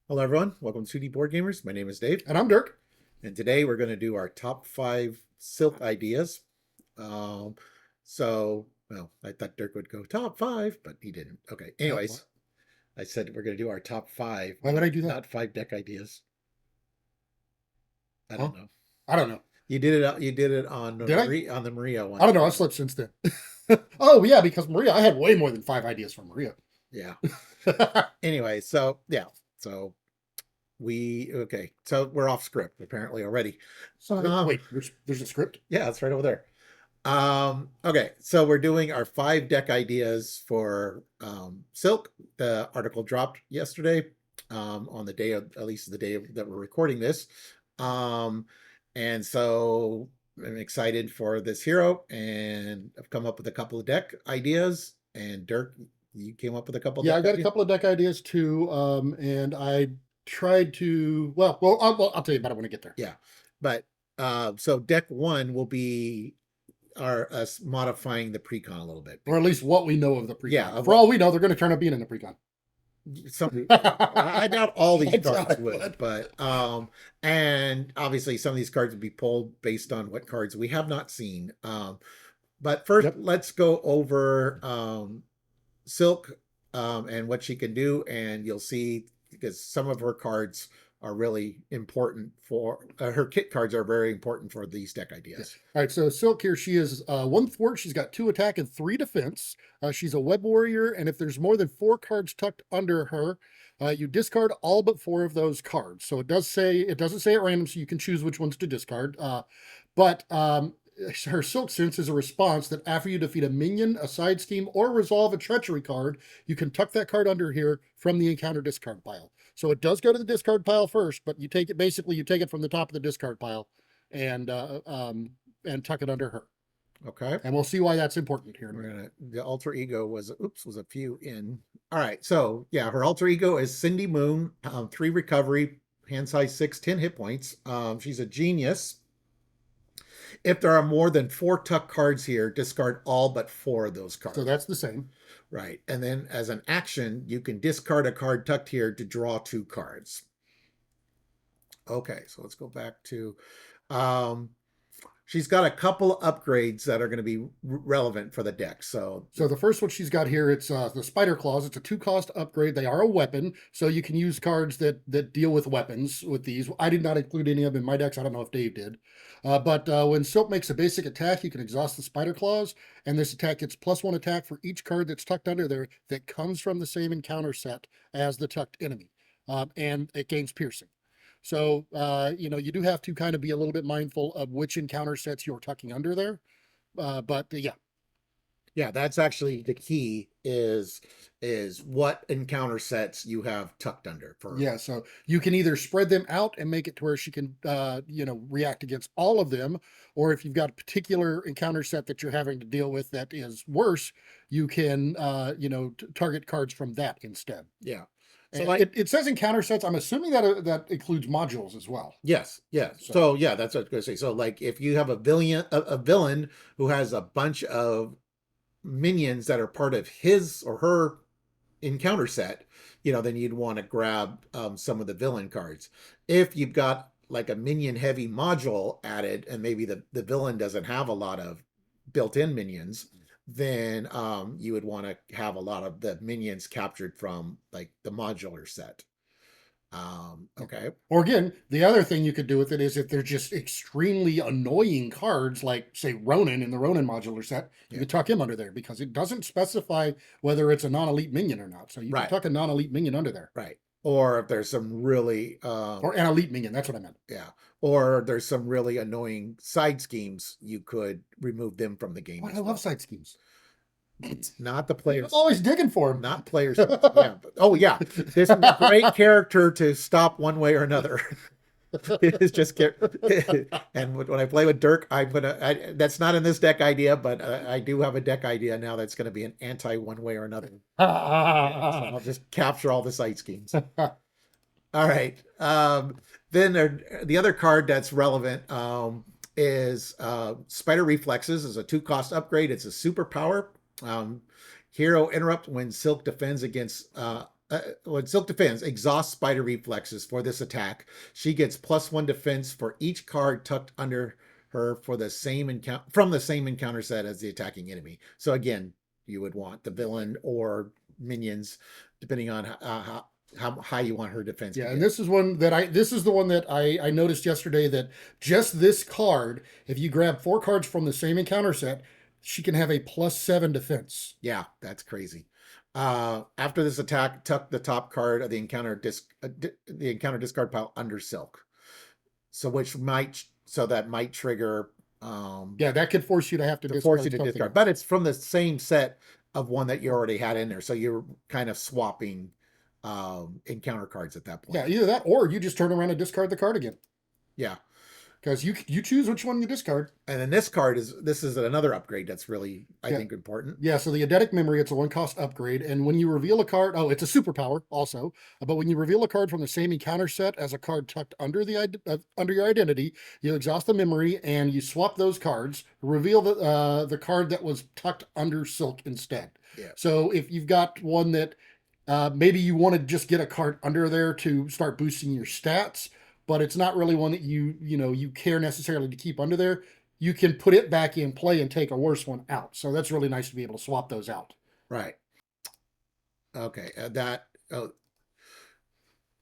Hello, everyone. Welcome to 2D Board Gamers. My name is Dave, And I'm Dirk. and today we're going to do our top five silk ideas. Um, well, I thought Dirk would go top five, but he didn't. Okay. What? Anyways, I said we're going to do our top five, Why would I do that? not five deck ideas. I Huh? don't know. I don't know. You did it. You did it on Did I? The Maria I one. don't know. I've slept since then. Oh yeah, because Maria, I had way more than 5 ideas from Maria. Yeah. Anyway, so we okay. So we're off script apparently already. Wait, there's a script. Yeah, it's right over there. Okay, so we're doing our five deck ideas for Silk. The article dropped yesterday, on the day of, at least the day that we're recording this. Um, and so I'm excited for this hero, and I've come up with a couple of deck ideas. And Dirk, you came up with a couple of Yeah, I deck got a ideas. couple of deck ideas too. And I tried to. I'll tell you about it when I get there. Yeah, but so deck one will be us modifying the precon a little bit. Or at least what we know of the Yeah, precon. For all we know, they're going to turn up being in the precon. some I doubt all these I doubt cards I would, would. but and obviously some of these cards would be pulled based on what cards we have not seen. But first Yep. let's go over Silk, and what she can do, and you'll see because some of her cards are really important for her kit cards are very important for these deck Yeah. ideas. All right. So Silk here, she is one thwart. She's got 2 attack and 3 defense. She's a web warrior, and if there's more than 4 cards tucked under her, you discard all but 4 of those cards. So it doesn't say at random, so you can choose which ones to discard. But her Silk Sense is a response that after you defeat a minion, a side scheme, or resolve a treachery card, you can tuck that card under here from the encounter discard pile. So it does go to the discard pile first, but you take it from the top of the discard pile and tuck it under her. Okay. And we'll see why that's important here in a We're minute. gonna the alter ego was a few in. All right, so yeah, her alter ego is Cindy Moon, 3 recovery, hand size 6, 10 hit points. She's a genius. If there are more than 4 tuck cards here, discard all but 4 of those So cards. that's the same. Right, and then as an action, you can discard a card tucked here to draw 2 cards. Okay, so let's go back to um, she's got a couple upgrades that are going to be relevant for the deck. So So the first one she's got here, it's the Spider Claws. It's a 2-cost upgrade. They are a weapon, so you can use cards that deal with weapons with these. I did not include any of them in my decks. I don't know if Dave did. But when Silk makes a basic attack, you can exhaust the Spider Claws, and this attack gets +1 attack for each card that's tucked under there that comes from the same encounter set as the tucked enemy, and it gains piercing. So you do have to kind of be a little bit mindful of which encounter sets you're tucking under there. But yeah. yeah, that's actually the key is what encounter sets you have tucked under for. Yeah, so you can either spread them out and make it to where she can, react against all of them, or if you've got a particular encounter set that you're having to deal with that is worse, you can, target cards from that instead. Yeah. So And like it says encounter sets. I'm assuming that includes modules as well. yes, yes. So So yeah, that's what I was gonna say. So like if you have a villain who has a bunch of minions that are part of his or her encounter set, then you'd want to grab some of the villain cards. If you've got like a minion heavy module added and maybe the villain doesn't have a lot of built-in minions, then you would want to have a lot of the minions captured from like the modular set. Okay. Or again, the other thing you could do with it is if they're just extremely annoying cards, like say Ronin in the Ronin modular set, you Yeah. could tuck him under there because it doesn't specify whether it's a non-elite minion or not. So you can Right. tuck a non-elite minion under there. Right. Or if there's some really Or an elite minion, that's what I meant. yeah, or there's some really annoying side schemes, you could remove them from the game What, as I well. love side schemes. Not the I'm players, always digging for them. not players. Yeah. Oh yeah, this is a great character to stop one way or another. It's just and when I play with Dirk, that's not in this deck idea, but I do have a deck idea now that's going to be an anti one way or another. So I'll just capture all the side schemes. All right. Then the other card that's relevant is Spider Reflexes is a 2-cost upgrade. It's a superpower. Um, Hero interrupt when Silk defends against when Silk defends, exhausts spider reflexes for this attack. She gets +1 defense for each card tucked under her for the same encounter from the same encounter set as the attacking enemy. So again, you would want the villain or minions, depending on how high you want her defense to Yeah, and get. this is the one that I noticed yesterday that just this card, if you grab 4 cards from the same encounter set, she can have a +7 defense. Yeah, that's crazy. After this attack, tuck the top card of the encounter discard pile under Silk. So that might trigger Yeah, that could force you to have to to force you discard to something discard, else. but it's from the same set of one that you already had in there. So you're kind of swapping encounter cards at that Yeah, point. either that or you just turn around and discard the card again Yeah. because you choose which one you discard. And then this is another upgrade that's really, I Yeah, think, important. yeah. So the eidetic memory, it's a 1 cost upgrade, and when you reveal a card, oh, it's a superpower also. But when you reveal a card from the same encounter set as a card tucked under your identity, you exhaust the memory and you swap those cards. Reveal the card that was tucked under Silk instead. Yeah. So if you've got one that maybe you want to just get a card under there to start boosting your stats, but it's not really one that you care necessarily to keep under there. You can put it back in play and take a worse one out. So that's really nice to be able to swap those out. Right. Okay. That. Oh,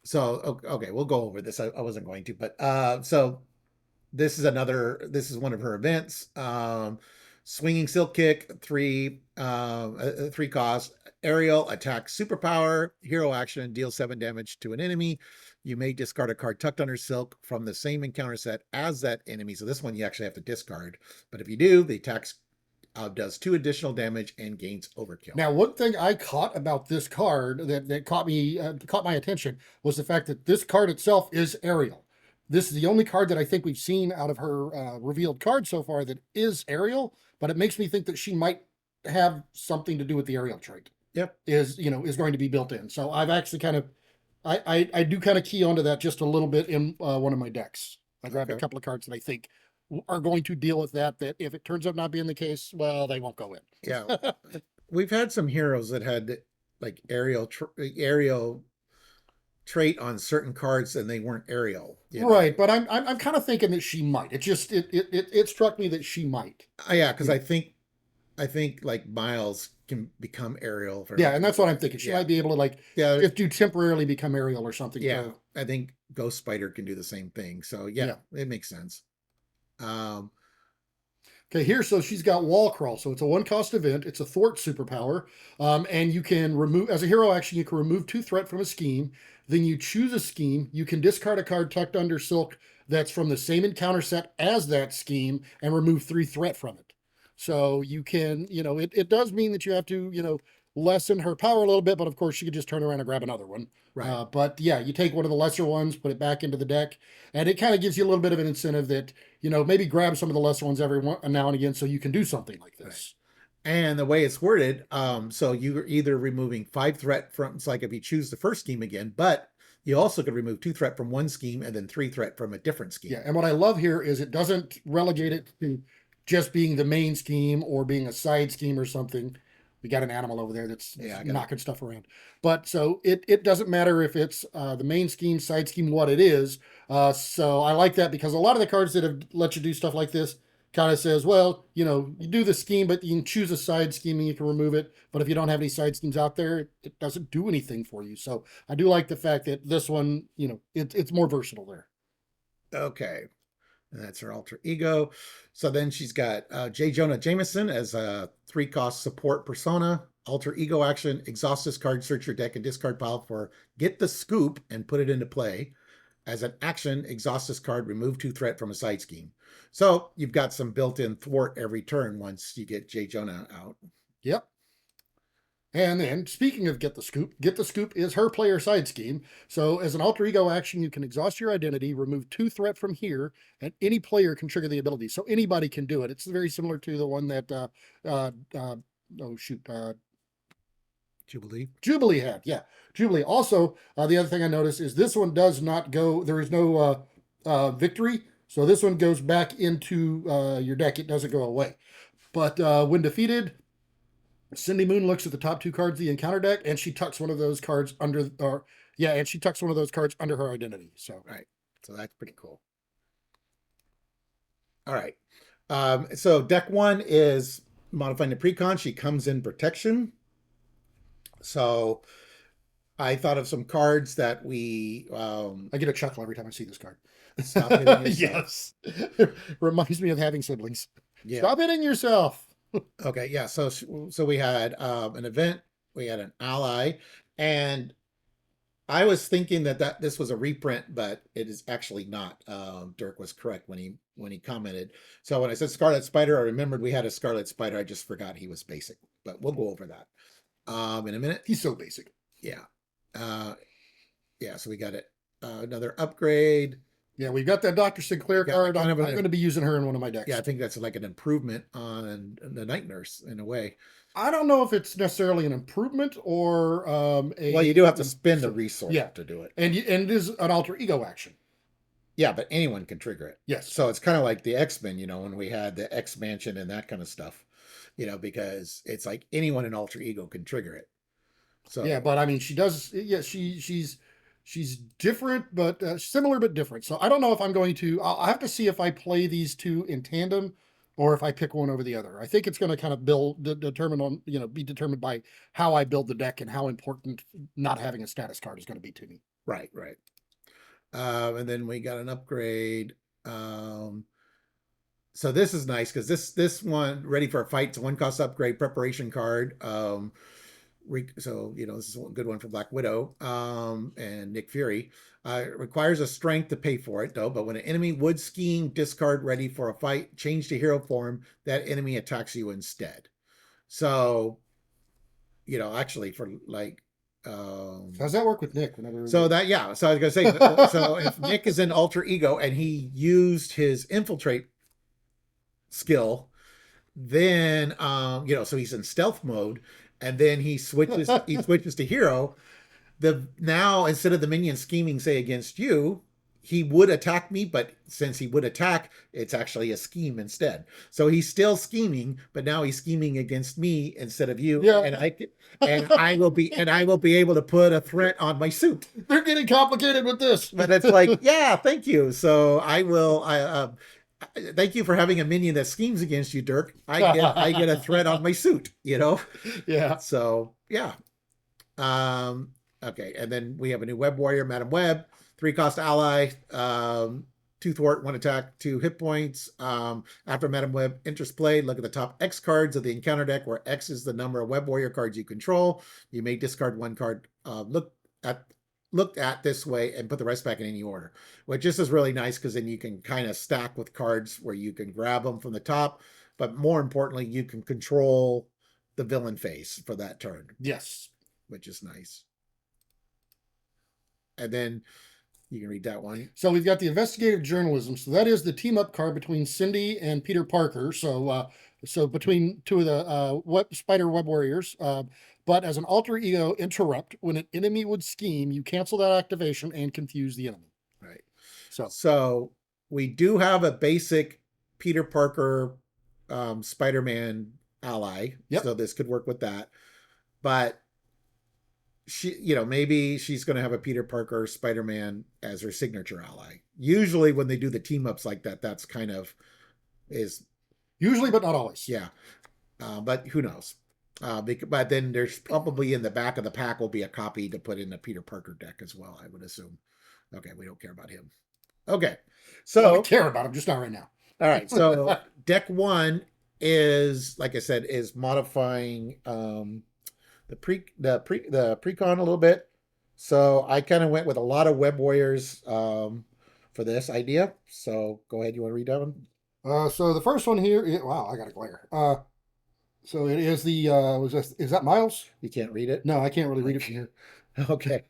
so okay, we'll go over this. I wasn't going to, but so this is one of her events. Swinging Silk Kick, 3 cost. Aerial attack superpower, hero action, deal 7 damage to an enemy. You may discard a card tucked under Silk from the same encounter set as that enemy. So this one you actually have to discard. But if you do, the attack does 2 additional damage and gains overkill. Now, one thing I caught about this card that caught my attention was the fact that this card itself is aerial. This is the only card that I think we've seen out of her revealed cards so far that is aerial, but it makes me think that she might have something to do with the aerial trait. Yep. Is going to be built in. So I've actually kind of I do kind of key onto that just a little bit in one of my decks. I grabbed a Okay. couple of cards that I think are going to deal with that. That if it turns out not being the case, well, they won't go Yeah. in. We've had some heroes that had like aerial trait on certain cards and they weren't aerial, you know. Right, but I'm kind of thinking that she might. It just it struck me that she might. Yeah, because You know, I think like Miles can become aerial for yeah, and that's what I'm thinking. She yeah. might be able to like Yeah, just do temporarily become aerial or something. yeah. I think Ghost Spider can do the same thing. So yeah, Yeah. it makes sense. Um, Okay, here, so she's got wall crawl. So it's a 1 cost event. It's a thwart superpower. And you can remove, as a hero action, you can remove 2 threat from a scheme. Then you choose a scheme. You can discard a card tucked under Silk that's from the same encounter set as that scheme and remove 3 threat from it. So you can, it does mean that you have to, lessen her power a little bit, but of course she could just turn around and grab another one. right. But yeah, you take one of the lesser ones, put it back into the deck, and it kind of gives you a little bit of an incentive that maybe grab some of the lesser ones every now and again so you can do something like Right. this. And the way it's worded, so you're either removing 5 threat from, it's like if you choose the first scheme again, but you also could remove 2 threat from one scheme and then 3 threat from a different scheme. Yeah, and what I love here is it doesn't relegate it to just being the main scheme or being a side scheme or something. We got an animal over there that's Yeah, knocking stuff around. But so it doesn't matter if it's the main scheme, side scheme, what it is. So I like that because a lot of the cards that have let you do stuff like this kind of says, well, you do the scheme, but you can choose a side scheme and you can remove it. But if you don't have any side schemes out there, it doesn't do anything for you. So I do like the fact that this one, it's more versatile there. Okay. And that's her alter ego. So then she's got J. Jonah Jameson as a 3 cost support persona. Alter ego action, exhaust this card, search your deck and discard pile for get the scoop and put it into play. As an action, exhaust this card, remove 2 threat from a side scheme. So you've got some built-in thwart every turn once you get J. Jonah out. Yep. And then, speaking of Get the Scoop is her player side scheme. So, as an alter ego action, you can exhaust your identity, remove 2 threat from here, and any player can trigger the ability. So, anybody can do it. It's very similar to the one that, oh shoot, Jubilee. Jubilee had. Yeah, Jubilee. Also, the other thing I noticed is this one does not go, there is no victory. So, this one goes back into your deck, it doesn't go away. But when defeated, Cindy Moon looks at the top two cards of the encounter deck, and she tucks one of those cards under, or yeah, and she tucks one of those cards under her identity. So Right. So that's pretty cool. All right. So deck one is modifying the precon. She comes in protection. So I thought of some cards that we I get a chuckle every time I see this card. stop hitting yourself. Yes, reminds me of having siblings. Yeah. Stop hitting yourself. Okay. Yeah. So we had an event. We had an ally, and I was thinking that this was a reprint, but it is actually not. Dirk was correct when he commented. So when I said Scarlet Spider, I remembered we had a Scarlet Spider. I just forgot he was basic, but we'll go over that in a minute. He's so basic. Yeah, uh, yeah. So we got it. Another upgrade. Yeah, we've got that Dr. Sinclair Got card. kind I'm of going to be using her in one of my yeah. decks. I think that's like an improvement on the Night Nurse in a way. I don't know if it's necessarily an improvement or Well, you do have to spend a resource yeah, to do it. and it is an alter ego action. Yeah, but anyone can trigger it. Yes. So it's kind of like the X-Men, when we had the X Mansion and that kind of stuff, because it's like anyone in Alter Ego can trigger it. So Yeah, but I mean, she does. Yeah, she's different, but similar but different. So I don't know if I'm going to. I'll have to see if I play these two in tandem, or if I pick one over the other. I think it's going to kind of determine on be determined by how I build the deck and how important not having a status card is going to be to me. right, right. And then we got an upgrade. So this is nice because this one ready for a fight. It's a one cost upgrade preparation card. So this is a good one for Black Widow and Nick Fury. It requires a strength to pay for it though. But when an enemy would scheme, discard ready for a fight, change to hero form. That enemy attacks you instead. So actually for like. How does that work with Nick? Whenever So that yeah. So I was gonna say so if Nick is in Alter Ego and he used his infiltrate skill, then so he's in stealth mode, and then he switches to hero. The now instead of the minion scheming, say against you, he would attack me, but since he would attack, it's actually a scheme instead. So he's still scheming, but now he's scheming against me instead of you. Yeah. And I will be able to put a threat on my suit. They're getting complicated with this. But it's like, yeah, thank you. So I thank you for having a minion that schemes against you, Dirk. I get a threat on my suit. Yeah. So yeah. Okay, and then we have a new Web Warrior, Madam Web, 3-cost ally, 2 thwart, 1 attack, 2 hit points. After Madam Web enters play, look at the top X cards of the encounter deck, where X is the number of Web Warrior cards you control. You may discard 1 card looked at this way and put the rest back in any order, which just is really nice because then you can kind of stack with cards where you can grab them from the top, but more importantly, you can control the villain phase for that turn. Yes. Which is nice. And then you can read that one. So we've got the investigative journalism. So that is the team up card between Cindy and Peter Parker. So between two of the spider web warriors. But as an alter ego interrupt, when an enemy would scheme, you cancel that activation and confuse the enemy. Right. So we do have a basic Peter Parker Spider-Man ally. Yep. So this could work with that. But maybe she's going to have a Peter Parker Spider-Man as her signature ally. Usually when they do the team ups like that, that's kind of is usually, but not always. Yeah. But who knows? But then there's probably in the back of the pack will be a copy to put in the Peter Parker deck as well, I would assume. Okay, we don't care about him. Okay. So I care about him, just not right now. All right. So deck one is, like I said, is modifying the precon a little bit. So I kind of went with a lot of Web Warriors for this idea. So go ahead. You want to read that one? So the first one here, wow, I got a glare. So it is the is that Miles? You can't read it? No, I can't really read it from here. Okay.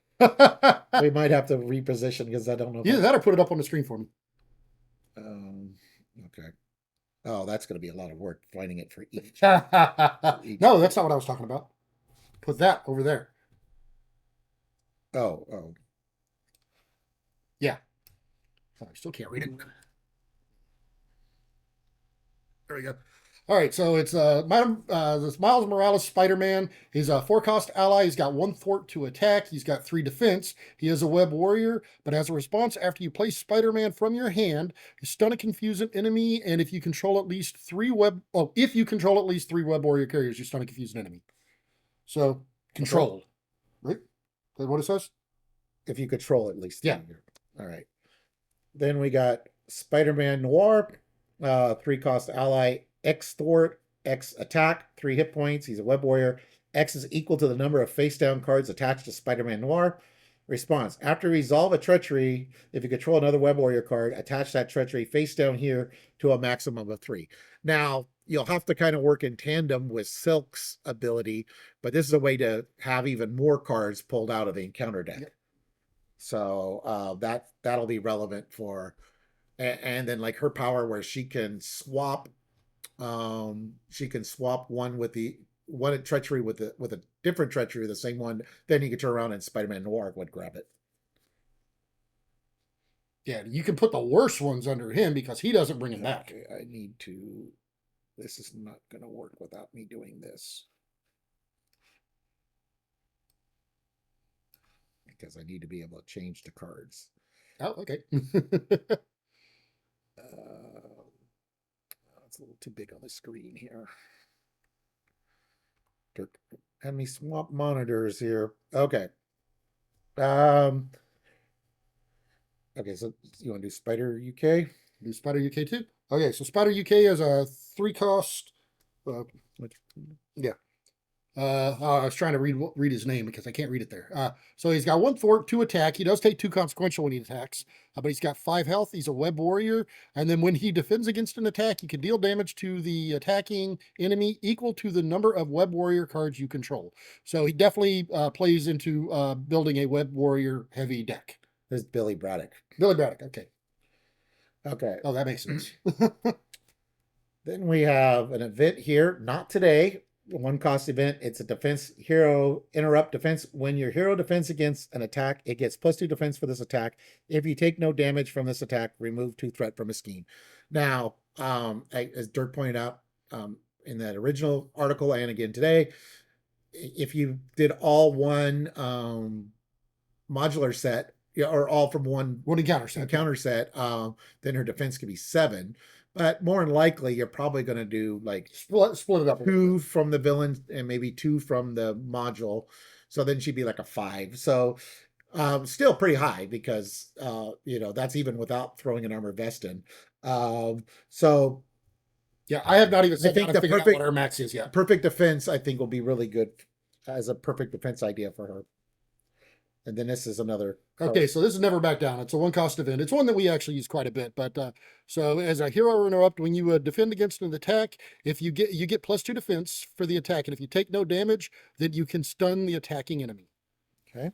We might have to reposition because I don't know. Either that or put it up on the screen for me. Okay. Oh, that's going to be a lot of work finding it for each. No, that's not what I was talking about. Put that over there. Oh. Yeah. Oh, I still can't read it. There we go. All right, so it's this Miles Morales Spider-Man. He's a four-cost ally. He's got one thwart to attack. He's got three defense. He is a web warrior, but as a response, after you place Spider-Man from your hand, you stun and confuse an enemy, and if you control at least if you control at least three web warrior carriers, you stun and confuse an enemy. So What's that? controlled, right? Is that what it says? If you control at least Yeah. three. All right. Then we got Spider-Man Noir, 3 cost ally, X thwart, X attack, 3 hit points. He's a web warrior. X is equal to the number of face down cards attached to Spider-Man Noir. Response: after resolve a treachery, if you control another web warrior card, attach that treachery face down here to a maximum of 3. Now, you'll have to kind of work in tandem with Silk's ability, but this is a way to have even more cards pulled out of the encounter deck. Yep. So that'll be relevant for, and then like her power where she can swap one with the one treachery with a different treachery, the same one. Then you can turn around and Spider-Man Noir would grab it. Yeah, you can put the worst ones under him because he doesn't bring him back. Okay, I need to. This is not going to work without me doing this because I need to be able to change the cards. Oh, okay. It's a little too big on the screen here. Dirk, had me swap monitors here. Okay. Um. Okay, so you want to do Spider UK? Do Spider UK too? Okay, so Spider UK has a 3 cost. Uh, yeah. I was trying to read his name because I can't read it there. So he's got one thwart, two attack. He does take 2 consequential when he attacks, but he's got 5 health. He's a web warrior, and then when he defends against an attack, you can deal damage to the attacking enemy equal to the number of web warrior cards you control. So he definitely plays into building a web warrior heavy deck. This is Billy Braddock. Billy Braddock. Okay. Okay. Oh, that makes sense. Then we have an event here, not today, a 1 cost event. It's a defense hero interrupt defense. When your hero defends against an attack, it gets +2 defense for this attack. If you take no damage from this attack, remove 2 threat from a scheme. Now, as Dirk pointed out in that original article and again today, if you did all one modular set, or all from one encounter set, then her defense could be 7. But more than likely, you're probably going to do like split it up. 2 from the villain and maybe 2 from the module. So then she'd be like a 5. So still pretty high because that's even without throwing an armor vest in. So yeah, I have not even I think the out what her max is yet. Perfect defense, I think, will be really good as a perfect defense idea for her. And then this is another. Okay, so this is Never Back Down. It's a 1 cost event. It's one that we actually use quite a bit. But so as a hero interrupt, when you defend against an attack, if you get +2 defense for the attack, and if you take no damage, then you can stun the attacking enemy. Okay.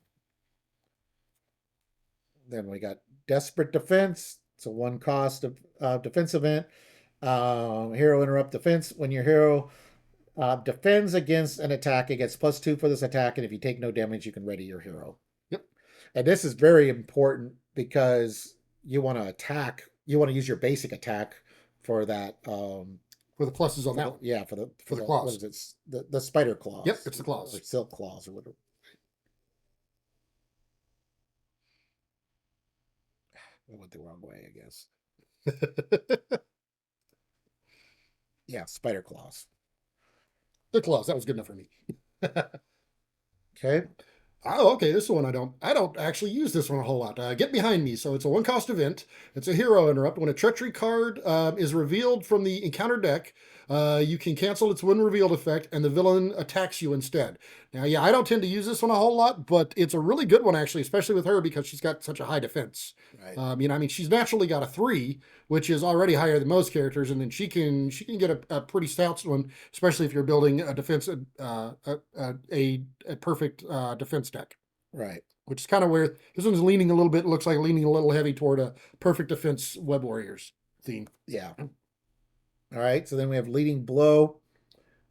Then we got Desperate Defense. It's a 1 cost of defense event. Hero interrupt defense. When your hero defends against an attack, it gets +2 for this attack, and if you take no damage, you can ready your hero. Yep. And this is very important because you want to attack. You want to use your basic attack for that. For the pluses on that. Yeah, for the claws. What is it? The spider claws. Yep, it's the claws. Or silk claws or whatever. I went the wrong way, I guess. Yeah, spider claws. The claws. That was good enough for me. Okay. Oh, okay. This one I don't actually use this one a whole lot. Get Behind Me. So it's a 1 cost event. It's a hero interrupt. When a treachery card is revealed from the encounter deck, you can cancel its when revealed effect, and the villain attacks you instead. Now, yeah, I don't tend to use this one a whole lot, but it's a really good one actually, especially with her because she's got such a high defense. Right. She's naturally got a 3, which is already higher than most characters, and then she can get a pretty stout one, especially if you're building a defense a perfect defense deck. Right. Which is kind of where this one's leaning a little bit. Looks like leaning a little heavy toward a perfect defense web warriors theme. Yeah. All right. So then we have Leading Blow,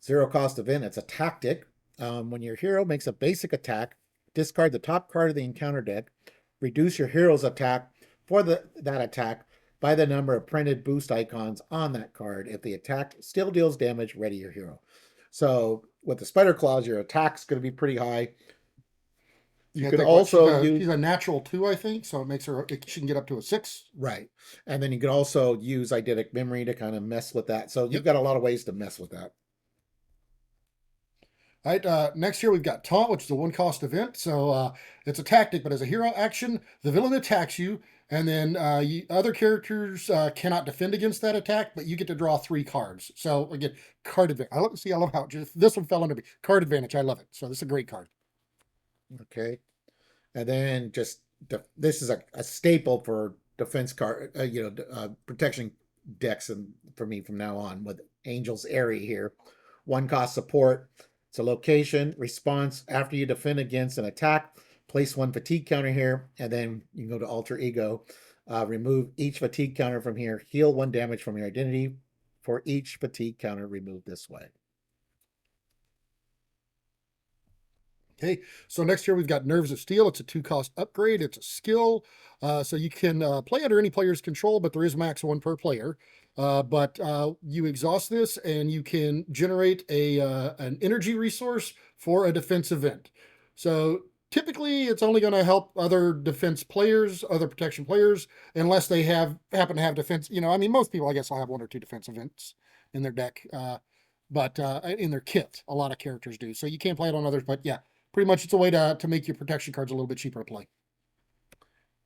0 cost event. It's a tactic. When your hero makes a basic attack, discard the top card of the encounter deck, reduce your hero's attack for that attack, by the number of printed boost icons on that card. If the attack still deals damage, ready your hero. So with the spider claws, your attack's going to be pretty high. You I could think what also she's use a natural 2, I think, so it makes her she can get up to a 6. right, and then you could also use eidetic memory to kind of mess with that. So you've Yep. got a lot of ways to mess with that. All right, next here we've got Taunt, which is a 1-cost event. So it's a tactic, but as a hero action, the villain attacks you, and then other characters cannot defend against that attack, but you get to draw 3 cards. So again, card advantage. I love how this one fell under me. Card advantage. I love it. So this is a great card. Okay, and then just this is a staple for defense card, protection decks, and for me from now on with Angel's Airy here. 1 cost support. It's a location response after you defend against an attack. Place 1 fatigue counter here, and then you can go to alter ego. Remove each fatigue counter from here. Heal 1 damage from your identity for each fatigue counter removed this way. Okay, so next here we've got Nerves of Steel. It's a 2-cost upgrade. It's a skill, so you can play under any player's control, but there is max 1 per player. But you exhaust this, and you can generate an energy resource for a defense event. So typically, it's only going to help other defense players, other protection players, unless they happen to have defense. I mean, most people, I guess, will have 1 or 2 defense events in their deck. But in their kit, a lot of characters do. So you can't play it on others, but yeah, pretty much it's a way to make your protection cards a little bit cheaper to play.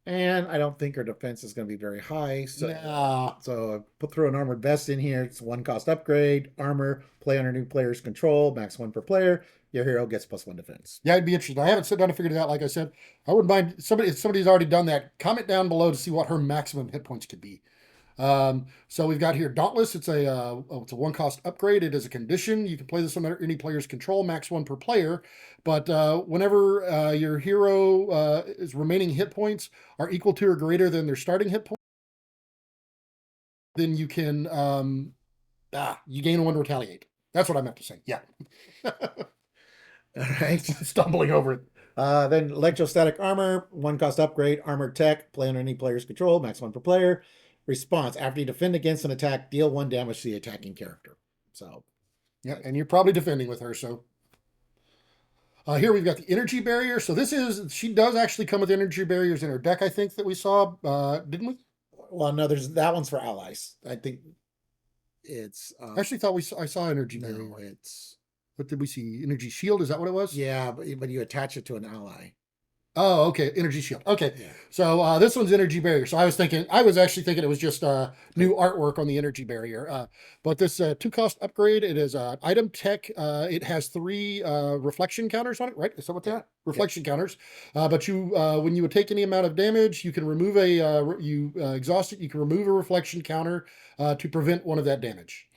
And I don't think our defense is going to be very high. Nah. So I put through an armored vest in here. It's 1 cost upgrade. Armor, play under new player's control, max 1 per player. Your hero gets +1 defense. Yeah, I'd be interested. I haven't sat down and figured it out. Like I said, I wouldn't mind if somebody's already done that. Comment down below to see what her maximum hit points could be. So we've got here Dauntless. It's a 1-cost upgrade. It is a condition. You can play this under any player's control, max 1 per player. But whenever your hero's remaining hit points are equal to or greater than their starting hit points, then you can you gain 1 to retaliate. That's what I meant to say. Yeah. All right. Stumbling over it. Then electrostatic armor, 1 cost upgrade, armored tech, play under any player's control, max 1 per player. Response: after you defend against an attack, deal 1 damage to the attacking character. So, yeah, and you're probably defending with her. So here we've got the energy barrier. So she does actually come with energy barriers in her deck. I think that we saw, didn't we? well, no, there's that one's for allies. I think it's I actually thought I saw energy no, barrier. it's What did we see? Energy shield. Is that what it was? yeah, but you attach it to an ally. Oh, okay. Energy shield. Okay. Yeah. So this one's energy barrier. So I was actually thinking it was just new artwork on the energy barrier. But this 2-cost upgrade, it is item tech. It has 3 reflection counters on it, right? Is that what that? Reflection counters. But when you would take any amount of damage, you can remove you exhaust it. You can remove a reflection counter to prevent 1 of that damage.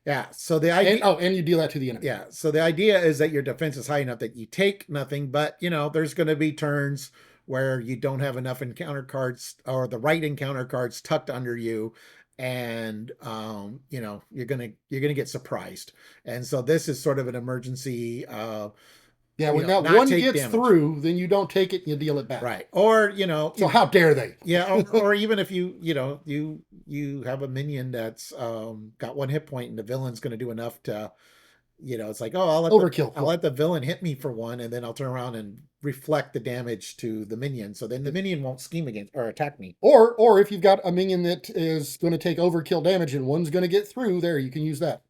Yeah. So the idea. And you deal that to the enemy. Yeah. So the idea is that your defense is high enough that you take nothing, but there's going to be turns where you don't have enough encounter cards or the right encounter cards tucked under you, and you're gonna get surprised. And so this is sort of an emergency. Yeah, when that not one take gets damage. through, then you don't take it and you deal it back. Right. Or So how dare they? yeah, or even if you have a minion that's got 1 hit point and the villain's going to do enough to it's like, oh, Overkill. I'll let the villain hit me for 1, and then I'll turn around and reflect the damage to the minion, so then the minion won't scheme against or attack me. Or if you've got a minion that is going to take overkill damage and one's going to get through, there you can use that.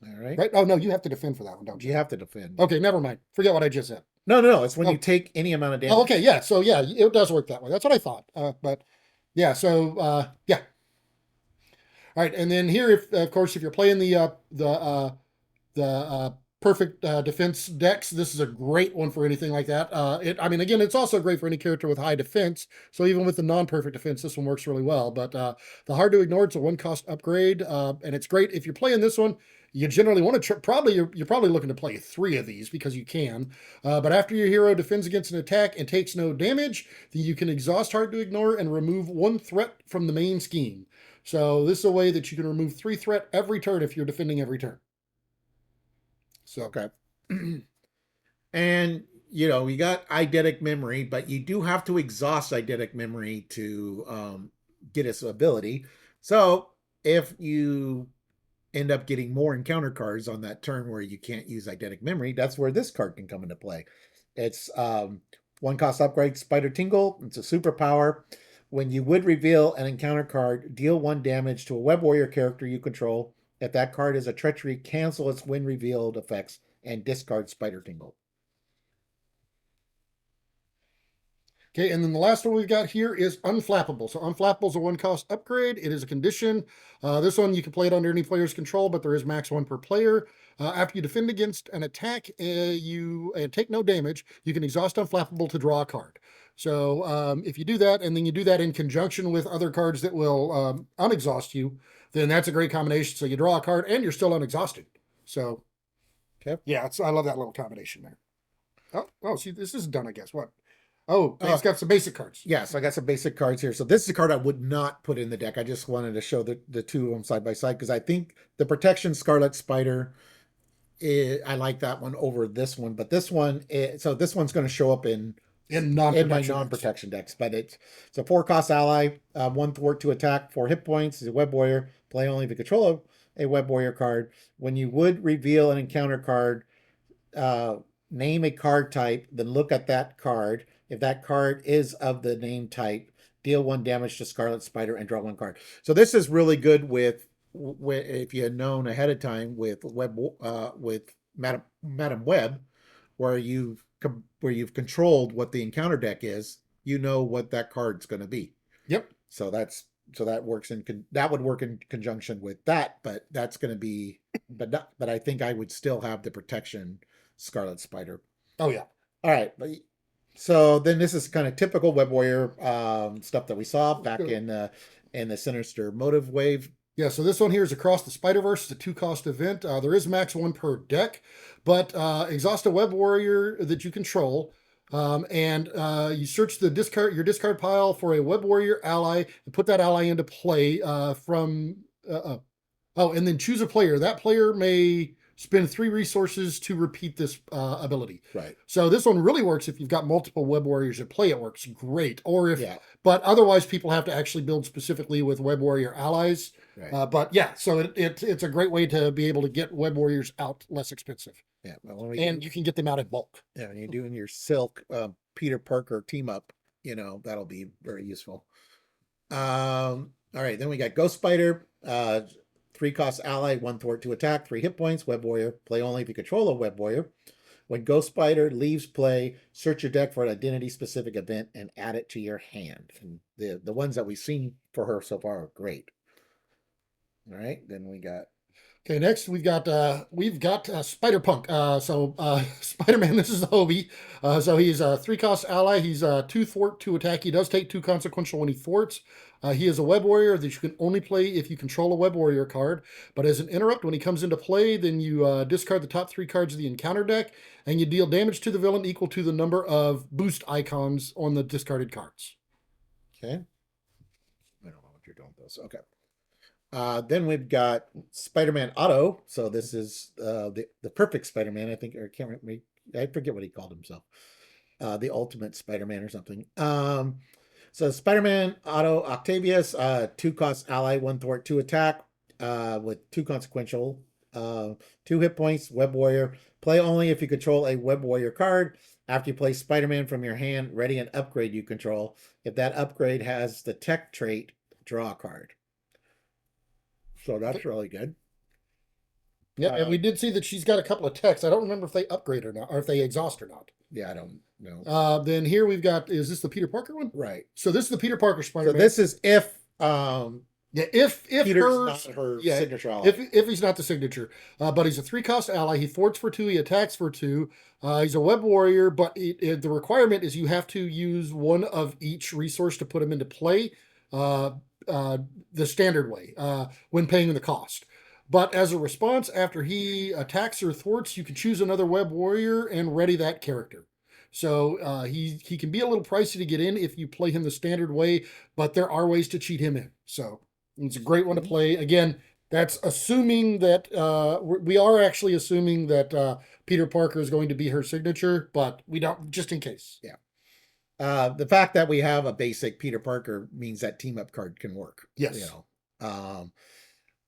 All right. Right? Oh no, you have to defend for that one, don't you? You have to defend. Okay, never mind. Forget what I just said. No. It's when you take any amount of damage. Oh, okay, yeah. So yeah, it does work that way. That's what I thought. But yeah, so yeah. All right, and then here, of course, if you're playing the perfect defense decks, this is a great one for anything like that. I mean, again, it's also great for any character with high defense. So even with the non-perfect defense, this one works really well. But the hard to ignore, it's a 1-cost upgrade, and it's great if you're playing this one. You generally want to you're probably looking to play 3 of these because you can. But after your hero defends against an attack and takes no damage, then you can exhaust hard to ignore and remove 1 threat from the main scheme. So this is a way that you can remove 3 threat every turn if you're defending every turn. So okay. And you got eidetic memory, but you do have to exhaust eidetic memory to get his ability. So if you end up getting more encounter cards on that turn where you can't use eidetic memory, that's where this card can come into play. It's one cost upgrade, Spider Tingle. It's a superpower. When you would reveal an encounter card, deal 1 damage to a Web Warrior character you control. If that card is a treachery, cancel its when revealed effects and discard Spider Tingle. Okay, and then the last one we've got here is Unflappable. So Unflappable is a 1 cost upgrade. It is a condition. This one you can play it under any player's control, but there is max 1 per player. After you defend against an attack, you take no damage, you can exhaust Unflappable to draw a card. So if you do that, and then you do that in conjunction with other cards that will unexhaust you, then that's a great combination. So you draw a card and you're still unexhausted. So Okay. yeah, I love that little combination there. Oh, see, this is done, I guess. What? Oh, Uh, it's got some basic cards. yeah, so I got some basic cards here. So this is a card I would not put in the deck. I just wanted to show the two of them side by side because I think the Protection Scarlet Spider, I like that one over this one. But this one, so this one's going to show up In in my non-protection decks. non-protection decks. But it's a 4 cost ally, 1 thwart to attack, 4 hit points. It's a Web Warrior. Play only if you control a Web Warrior card. When you would reveal an encounter card, uh, name a card type, then look at that card. If that card is of the name type, deal 1 damage to Scarlet Spider and draw 1 card. So this is really good with if you had known ahead of time with Madam Web, where you've controlled what the encounter deck is, you know what that card's going to be. Yep. So that works that would work in conjunction with that, but that's going to be but I think I would still have the protection Scarlet Spider. Oh yeah. All right, so then this is kind of typical Web Warrior stuff that we saw back in the Sinister Motive Wave. Yeah, so this one here is Across the Spider-Verse. It's a 2 cost event. There is max 1 per deck, but exhaust a Web Warrior that you control, and you search your discard pile for a Web Warrior ally and put that ally into play from. Oh, and then choose a player. That player may spend 3 resources to repeat this ability. Right. So this one really works if you've got multiple Web Warriors at play. It works great. Or if, Yeah. but otherwise people have to actually build specifically with Web Warrior allies. Right. But yeah, so it's a great way to be able to get Web Warriors out less expensive. Yeah. Well, And you can get them out in bulk. yeah, when you're doing your Silk Peter Parker team up, that'll be very useful. All right, then we got Ghost Spider, 3 cost ally, 1 thwart to attack, 3 hit points, Web Warrior. Play only if you control a Web Warrior. When Ghost Spider leaves play, search your deck for an identity specific event and add it to your hand. And the ones that we've seen for her so far are great. All right, then we got Okay, next we've got Spider Punk. Spider Man. This is Hobie. So he's a 3 cost ally. He's a 2 thwart to attack. He does take 2 consequential when he thwarts. He is a Web Warrior that you can only play if you control a Web Warrior card. But as an interrupt, when he comes into play, then you discard the top 3 cards of the encounter deck, and you deal damage to the villain equal to the number of boost icons on the discarded cards. okay. I don't know what you're doing with those. Okay. Then we've got Spider-Man Auto. So this is the perfect Spider-Man, I think, or I can't remember. I forget what he called himself. The ultimate Spider-Man or something. So Spider-Man Auto Octavius, 2 cost ally, 1 thwart, 2 attack, with 2 consequential, 2 hit points, Web Warrior. Play only if you control a Web Warrior card. After you play Spider-Man from your hand, ready an upgrade you control. If that upgrade has the tech trait, draw a card. So that's really good. Yeah, and we did see that she's got a couple of techs. I don't remember if they upgrade or not, or if they exhaust or not. Yeah, I don't know. Then here we've got, is this the Peter Parker one? Right. So this is the Peter Parker So Spider-Man. this is if yeah, if Peter's not her yeah, signature ally. if he's not the signature, but he's a 3 cost ally. He thwarts for 2. He attacks for 2. He's a Web Warrior, but the requirement is you have to use 1 of each resource to put him into play. The standard way when paying the cost. But as a response, after he attacks or thwarts, you can choose another Web Warrior and ready that character. So he can be a little pricey to get in if you play him the standard way, but there are ways to cheat him in. So it's a great one to play. Again, that's assuming that we are actually assuming that Peter Parker is going to be her signature, but we don't, just in case. Yeah. The fact that we have a basic Peter Parker means that team up card can work. You Yes. know.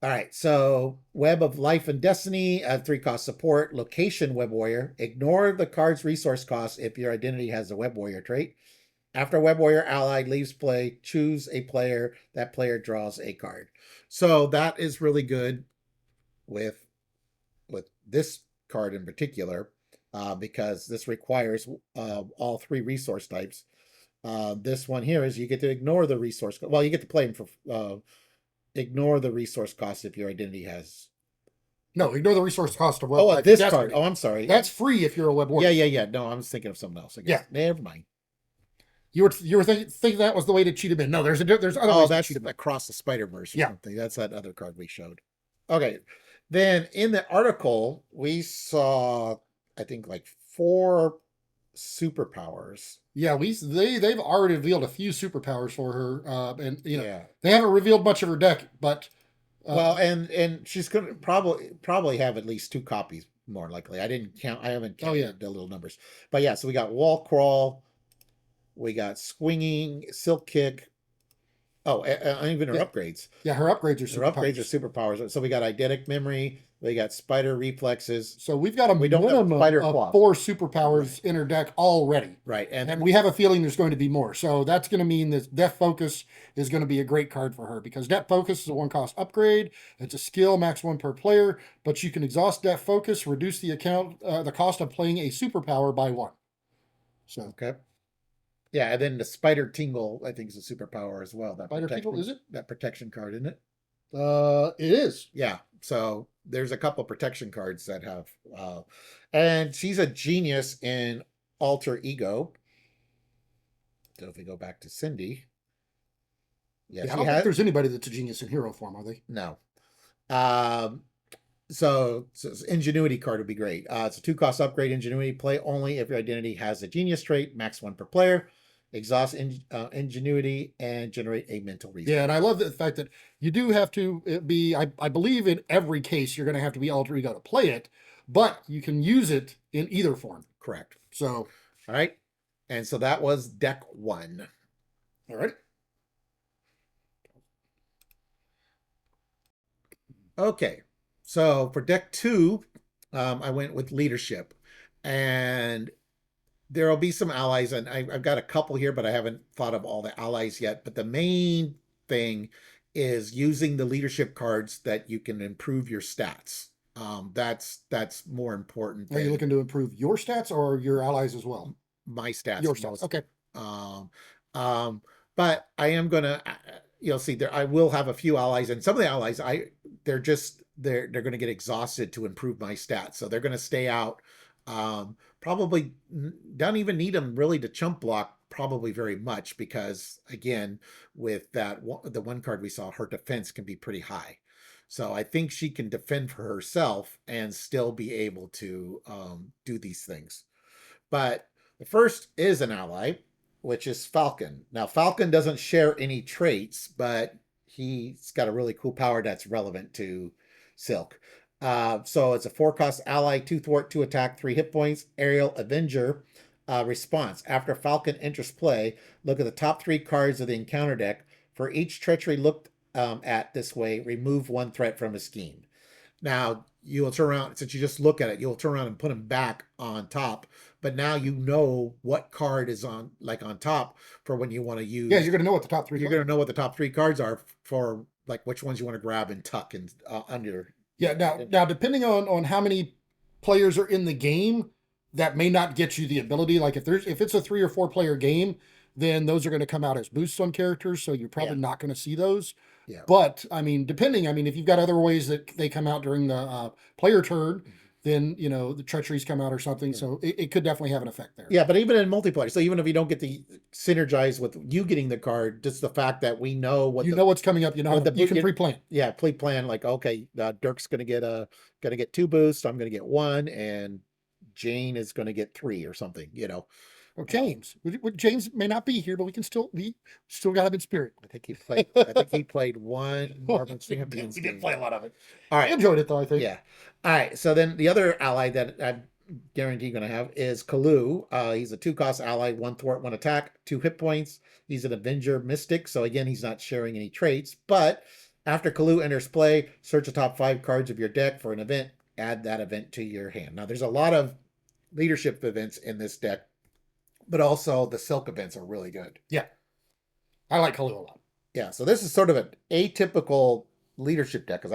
All right. So Web of Life and Destiny, 3 cost support, location Web Warrior. Ignore the card's resource cost if your identity has a Web Warrior trait. After a Web Warrior ally leaves play, choose a player. That player draws a card. So that is really good with this card in particular, because this requires all 3 resource types. This one here is you get to ignore the resource. Well, you get to play them for ignore the resource cost if your identity has. No, ignore the resource cost of Web Oh, Life and this card. Destiny. Oh, I'm sorry. That's free if you're a web Yeah, warrior. yeah, yeah. No, I was thinking of something else. I guess. Yeah. Never mind. You were thinking that was the way to cheat him in. No, there's other Oh, ways to that's cheat him in. across the Spider Verse or Yeah. something. That's that other card we showed. Okay. Then in the article we saw, I think, like 4 superpowers. Yeah, they've already revealed a few superpowers for her, and Yeah. they haven't revealed much of her deck, but Well, and she's gonna probably have at least 2 copies more likely. I didn't count. I haven't oh yeah, counted the little numbers. But yeah, so we got wall crawl, we got swinging, silk kick. Oh, even her yeah, upgrades. yeah, her upgrades are Her upgrades are superpowers. superpowers. So we got eidetic memory, we got spider reflexes. So we've got a We don't have minimum spider of claw. 4 Right. superpowers in her deck already. Right. And we have a feeling there's going to be more. So that's going to mean that Death Focus is going to be a great card for her because Death Focus is a 1 cost upgrade. It's a skill, max 1 per player, but you can exhaust Death Focus, reduce the cost of playing a superpower by 1. So okay. Yeah, and then the spider tingle, I think, is a superpower as well. That Spider Tingle, is it? That protection card, isn't it? It is. Yeah. So there's a couple protection cards that have, and she's a genius in alter ego. So if we go back to Cindy, yeah, Yeah, I she don't think has there's anybody that's a genius in hero form, are they? no. Um, so ingenuity card would be great. It's a 2 cost upgrade. Ingenuity, play only if your identity has a genius trait, max 1 per player. Exhaust ingenuity and generate a mental resource. Yeah, and I love the fact that you do have to be, I believe in every case, you're going to have to be alter ego to play it, but you can use it in either form. Correct. So, all right. And so that was deck 1. All right. Okay. So for deck 2, I went with leadership. And there'll be some allies, and I've got a couple here, but I haven't thought of all the allies yet. But the main thing is using the leadership cards that you can improve your stats. That's more important Are you than looking to improve your stats or your allies as well? my stats. Your stats. Okay. Um, um, but I am gonna, you'll see there. I will have a few allies, and some of the allies, they're gonna get exhausted to improve my stats, so they're gonna stay out. Probably don't even need them really to chump block. Probably very much because again, with the 1 card we saw, her defense can be pretty high. So I think she can defend for herself and still be able to do these things. But the first is an ally, which is Falcon. Now, Falcon doesn't share any traits, but he's got a really cool power that's relevant to Silk. So it's a 4 cost ally, 2 thwart, 2 attack, 3 hit points, aerial avenger. Response. After Falcon enters play, look at the top 3 cards of the encounter deck. For each treachery looked at this way, remove 1 threat from a scheme. Now you will turn around, since you just look at it, you'll turn around and put them back on top. But now you know what card is on top for when you want to use. Yeah, you're going to know what the top 3 You're going to know what the top 3 cards are for like which ones you want to grab and tuck and under. Yeah, now depending on how many players are in the game, that may not get you the ability. Like if it's a 3 or 4 player game, then those are going to come out as boosts on characters, so you're probably not going to see those. Yeah. But I mean, if you've got other ways that they come out during the player turn, then the treacheries come out or something. So it could definitely have an effect there. Yeah, but even in multiplayer, so even if you don't get to synergize with you getting the card, just the fact that we know what know what's coming up, you can pre-plan. Yeah, pre-plan, like okay, Dirk's gonna get 2 boosts, I'm gonna get 1, and Jane is gonna get 3 or something. Or James. James may not be here, but we still got him in spirit. I think he played 1 Marvel Champions. He did play a lot of it. All right. I enjoyed it though, I think. Yeah. All right. So then the other ally that guarantee you're going to have is Kalu. He's a 2 cost ally, 1 thwart, 1 attack, 2 hit points. He's an Avenger Mystic, so again, he's not sharing any traits. But after Kalu enters play, search the top 5 cards of your deck for an event. Add that event to your hand. Now, there's a lot of leadership events in this deck, but also the Silk events are really good. Yeah, I like Kalu a lot. Yeah, so this is sort of an atypical leadership deck because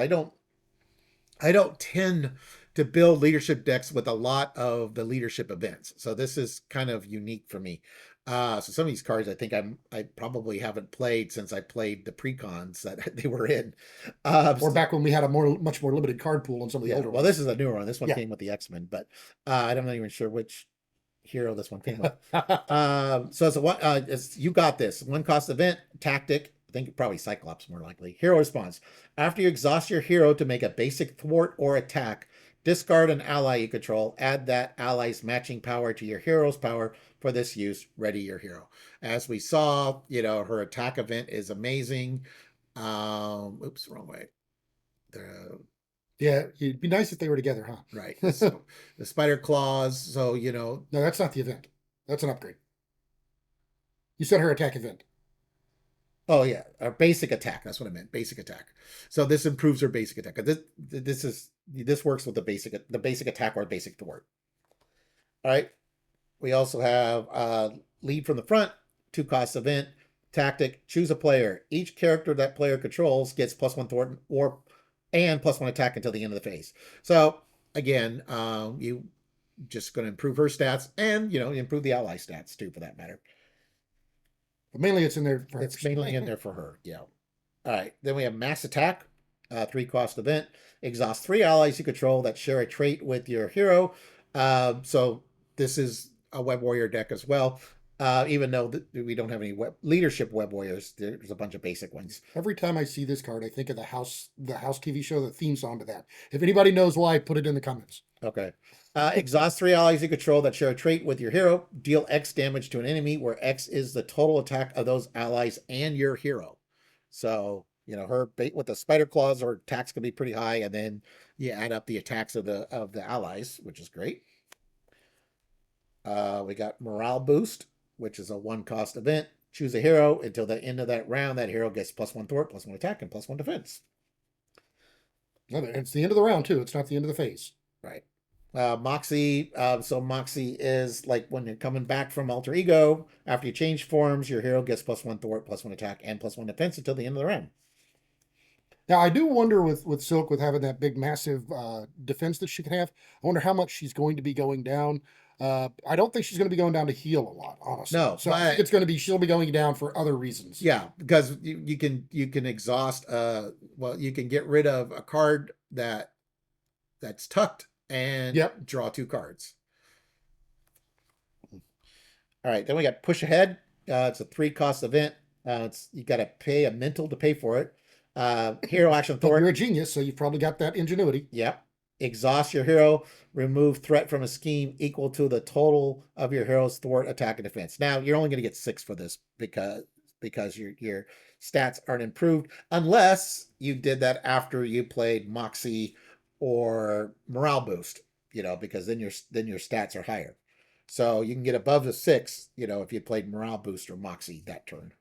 I don't tend to build leadership decks with a lot of the leadership events. So this is kind of unique for me. So some of these cards I think I probably haven't played since I played the precons that they were in. Or back when we had a much more limited card pool on some of the Yeah, older well, ones. this is a newer one. This one Yeah. came with the X-Men, but I'm not even sure which hero this one came with. So it's a what? It's you got this 1 cost event tactic. I think probably Cyclops more likely. Hero response: after you exhaust your hero to make a basic thwart or attack, discard an ally you control. Add that ally's matching power to your hero's power. For this use, ready your hero. As we saw, her attack event is amazing. Oops, wrong way. The Yeah, it'd be nice if they were together, right. huh? So the spider claws. So No, that's not the event. That's an upgrade. You said her attack event. oh yeah, a basic attack. That's what I meant. Basic attack. So this improves her basic attack. This works with the basic attack or basic thwart. All right. We also have lead from the front, 2 cost event, tactic. Choose a player. Each character that player controls gets +1 thwart and +1 attack until the end of the phase. So again, you just going to improve her stats and improve the ally stats too, for that matter. But mainly it's in there for It's hers. mainly in there for her. Yeah. All right. Then we have Mass Attack, 3 cost event. Exhaust 3 allies you control that share a trait with your hero. So this is a Web Warrior deck as well. Even though we don't have any leadership Web Warriors, there's a bunch of basic ones. Every time I see this card, I think of the House TV show, the theme song to that. If anybody knows why, put it in the comments. Okay. Exhaust 3 allies you control that share a trait with your hero. Deal X damage to an enemy, where X is the total attack of those allies and your hero. So, her bait with the spider claws, her attacks can be pretty high, and then you add up the attacks of the allies, which is great. We got morale boost, which is a 1 cost event. Choose a hero until the end of that round. That hero gets +1 thwart, +1 attack, and +1 defense. It's the end of the round too. It's not the end of the phase. Right. Moxie. So Moxie is like when you're coming back from Alter Ego. After you change forms, your hero gets +1 thwart, +1 attack, and +1 defense until the end of the round. Now I do wonder with Silk, with having that big massive defense that she can have. I wonder how much she's going to be going down. I don't think she's going to be going down to heal a lot, honestly. No, So I think it's going to be she'll be going down for other reasons. Yeah, because you can exhaust. Well, you can get rid of a card that's tucked and Yep. draw 2 cards. All right, then we got push ahead. It's a 3 cost event. You got to pay a mental to pay for it. Hero action But you're thwart. a genius, so you've probably got that ingenuity. Yep. Exhaust your hero. Remove threat from a scheme equal to the total of your hero's thwart, attack, and defense. Now you're only going to get 6 for this because your stats aren't improved unless you did that after you played Moxie or Morale Boost. Because then your stats are higher. So you can get above the 6. If you played Morale Boost or Moxie that turn.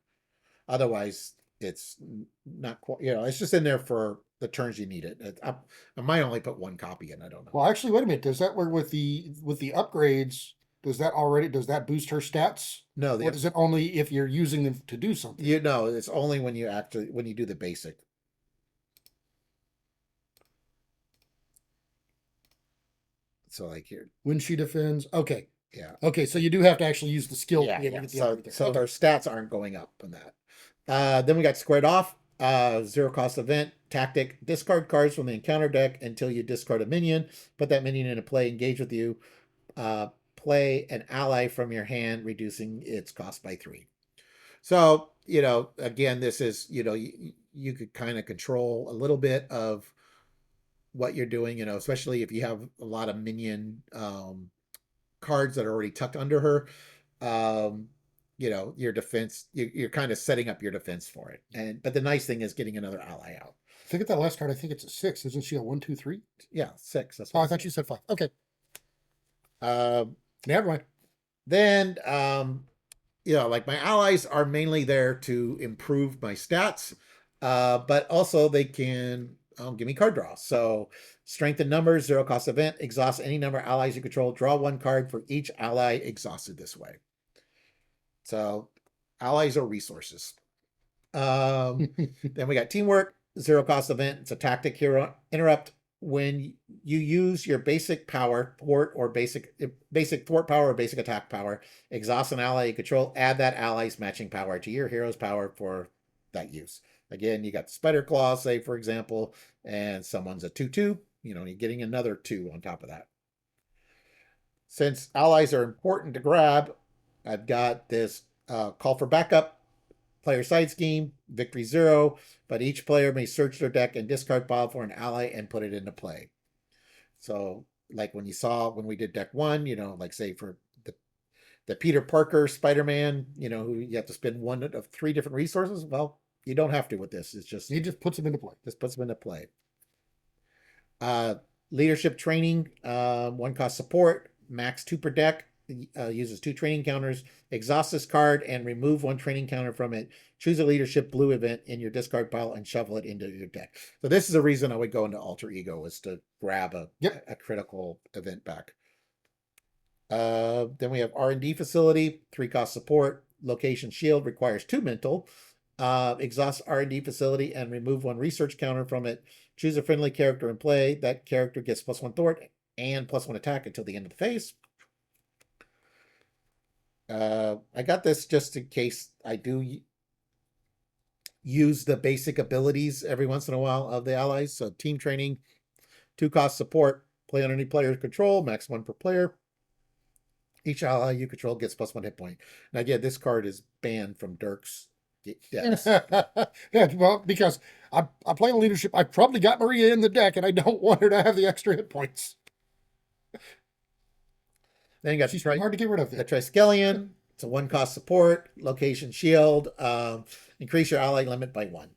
Otherwise, it's not quite. It's just in there for the turns you need it. I might only put 1 copy in. I don't know. Well, actually, wait a minute. Does that work with the upgrades? Does that boost her stats? No, Or is it only if you're using them to do something? it's only when you do the basic. So like here, When she defends. Okay. yeah, Okay, so you do have to actually use the skill yeah, to be able yeah. to get the So upgrade there. so Okay. her stats aren't going up on that. Then we got squared off. 0 cost event tactic. Discard cards from the encounter deck until you discard a minion. Put that minion into play. Engage with you. Play an ally from your hand, reducing its cost by 3. So again, this is you could kind of control a little bit of what you're doing. Especially if you have a lot of minion cards that are already tucked under her. Um, your defense, you're kind of setting up your defense for it. But the nice thing is getting another ally out. Look at that last card. I think it's a 6. Isn't she a 1, 2, 3? Yeah, 6. That's Oh, what I thought you said 5. Okay. Um, Never mind. then, like my allies are mainly there to improve my stats, but also they can give me card draw. So, strength in numbers, zero cost event, exhaust any number of allies you control, draw one card for each ally exhausted this way. So, allies are resources. Um, then we got teamwork, zero cost event. It's a tactic hero interrupt. When you use your basic power, thwart or basic thwart power or basic attack power, exhaust an ally you control, add that ally's matching power to your hero's power for that use. Again, you got the spider claw, say for example, and someone's a 2/2. You're getting another 2 on top of that. Since allies are important to grab, I've got this call for backup, player side scheme, victory 0, but each player may search their deck and discard pile for an ally and put it into play. So, like when you saw when we did deck 1, like say for the Peter Parker Spider-Man, who you have to spend one of 3 different resources. Well, you don't have to with this. It's He just puts them into play. Just puts them into play. Uh, Leadership training, 1 cost support, max 2 per deck, uses 2 training counters, exhaust this card and remove 1 training counter from it. Choose a leadership blue event in your discard pile and shuffle it into your deck. So this is a reason I would go into alter ego, was to grab a critical event back. Then we have R&D facility, 3 cost support, location shield, requires 2 mental. Exhaust R&D facility and remove 1 research counter from it. Choose a friendly character and play. That character gets +1 thwart and +1 attack until the end of the phase. I got this just in case I do use the basic abilities every once in a while of the allies. So team training, 2 cost support, play on any player's control, max 1 per player. Each ally you control gets +1 hit point. Now again, this card is banned from Dirk's decks. Yeah, well, because I play leadership. I probably got Maria in the deck, and I don't want her to have the extra hit points. Then you got She's hard to get rid of. The Triskelion. It's a 1 cost support, location shield, increase your ally limit by 1.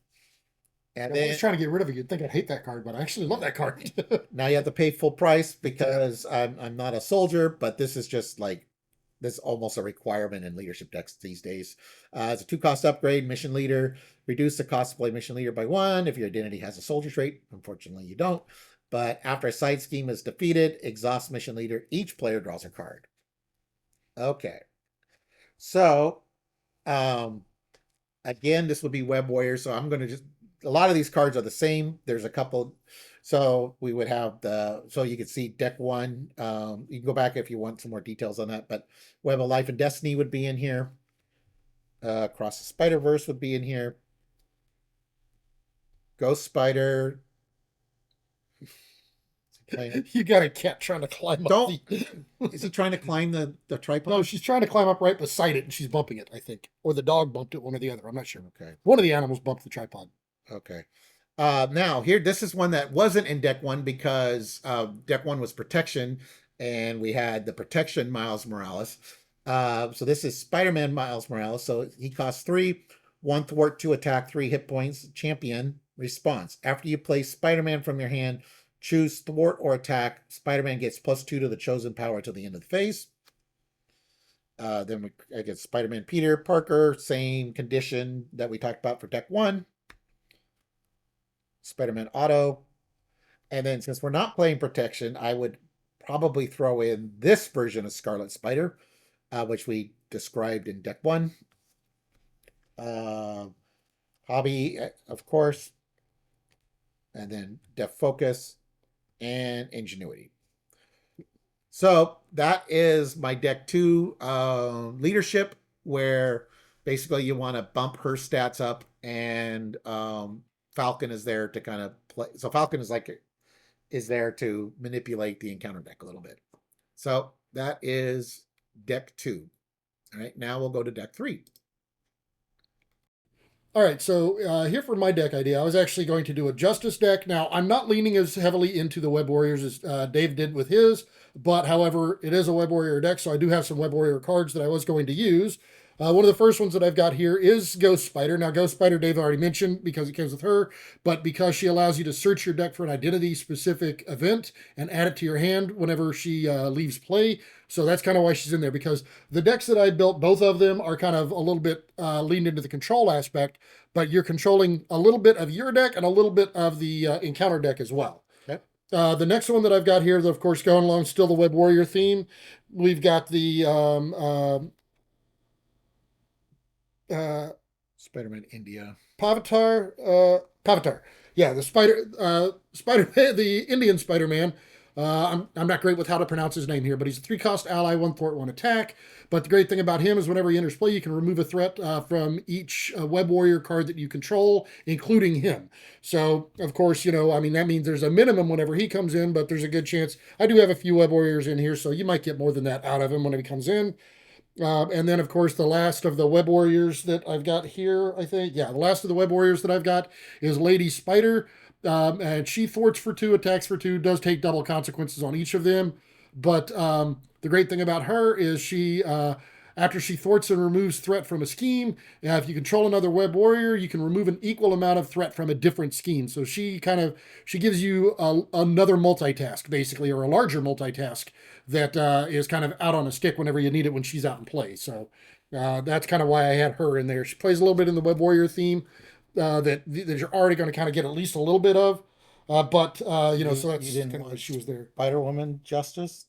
And then I was trying to get rid of it. You'd think I'd hate that card, but I actually love that card. Now you have to pay full price because I'm not a soldier, but this is just like, this is almost a requirement in leadership decks these days. It's a 2 cost upgrade, mission leader. Reduce the cost to play mission leader by 1 if your identity has a soldier trait. Unfortunately, you don't. But after a side scheme is defeated, exhaust mission leader. Each player draws a card. Okay. So, again, this would be Web Warrior. So I'm going to a lot of these cards are the same. There's a couple. So we would have so you can see deck 1. You can go back if you want some more details on that, but Web of Life and Destiny would be in here. Across the Spider-Verse would be in here. Ghost Spider. You got a cat trying to climb up. Is he trying to climb the tripod? No, she's trying to climb up right beside it, and she's bumping it, I think. Or the dog bumped it, one or the other. I'm not sure. Okay. One of the animals bumped the tripod. Okay. Now here, this is one that wasn't in deck 1 because deck 1 was protection, and we had the protection Miles Morales. So this is Spider-Man Miles Morales. So he costs 3, 1 thwart, 2 attack, 3 hit points. Champion response. After you play Spider-Man from your hand, choose thwart or attack. Spider-Man gets +2 to the chosen power till the end of the phase. Then I get Spider-Man Peter Parker, same condition that we talked about for deck 1. Spider-Man Auto. And then since we're not playing protection, I would probably throw in this version of Scarlet Spider, which we described in deck 1. Hobby, of course. And then Def Focus and Ingenuity. So that is my deck 2 leadership, where basically you want to bump her stats up, and Falcon is there to kind of play. So Falcon is there to manipulate the encounter deck a little bit. So that is deck 2. All right, now we'll go to deck 3. All right, so here for my deck idea, I was actually going to do a Justice deck. Now, I'm not leaning as heavily into the Web Warriors as Dave did with his, but however, it is a Web Warrior deck, so I do have some Web Warrior cards that I was going to use. One of the first ones that I've got here is Ghost Spider. Now, Ghost Spider, Dave already mentioned because it comes with her, but because she allows you to search your deck for an identity specific event and add it to your hand whenever she leaves play. So that's kind of why she's in there, because the decks that I built, both of them are kind of a little bit leaned into the control aspect, but you're controlling a little bit of your deck and a little bit of the encounter deck as well. Okay. The next one that I've got here, of course, going along still the Web Warrior theme. We've got the uh, Spider-Man India. Pavatar. Yeah, the Spider-Man, the Indian Spider-Man. I'm not great with how to pronounce his name here, but he's a 3-cost ally, 1 thwart, 1 attack. But the great thing about him is whenever he enters play, you can remove a threat from each Web Warrior card that you control, including him. So, of course, I mean, that means there's a minimum whenever he comes in, but there's a good chance. I do have a few Web Warriors in here, so you might get more than that out of him when he comes in. And then, of course, the last of the Web Warriors that I've got here, I think. Yeah, the last of the Web Warriors that I've got is Lady Spider. And she thwarts for 2, attacks for 2, does take double consequences on each of them. But the great thing about her is after she thwarts and removes threat from a scheme, if you control another Web Warrior, you can remove an equal amount of threat from a different scheme. So she gives you another multitask, basically, or a larger multitask that is kind of out on a stick whenever you need it when she's out in play. So that's kind of why I had her in there. She plays a little bit in the Web Warrior theme that you're already going to kind of get at least a little bit of. So You that's didn't kind of why want she was there. Spider Woman Justice?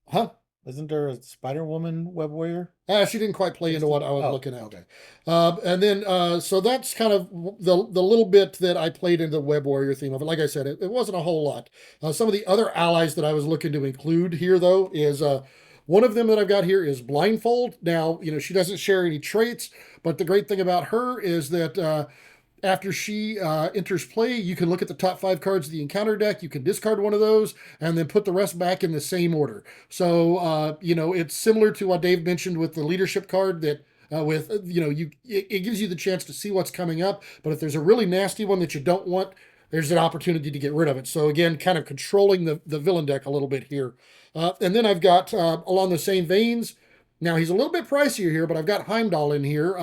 Huh? Isn't there a Spider Woman Web Warrior? She didn't quite play into what I was Oh, looking at. okay. And then, so that's kind of the little bit that I played into the Web Warrior theme of it. Like I said, it wasn't a whole lot. Some of the other allies that I was looking to include here, though, is one of them that I've got here is Blindfold. Now, she doesn't share any traits, but the great thing about her is that after she enters play, you can look at the top 5 cards of the encounter deck. You can discard one of those and then put the rest back in the same order. So, it's similar to what Dave mentioned with the leadership card that. It gives you the chance to see what's coming up. But if there's a really nasty one that you don't want, there's an opportunity to get rid of it. So again, kind of controlling the villain deck a little bit here. And then I've got along the same veins. Now he's a little bit pricier here, but I've got Heimdall in here.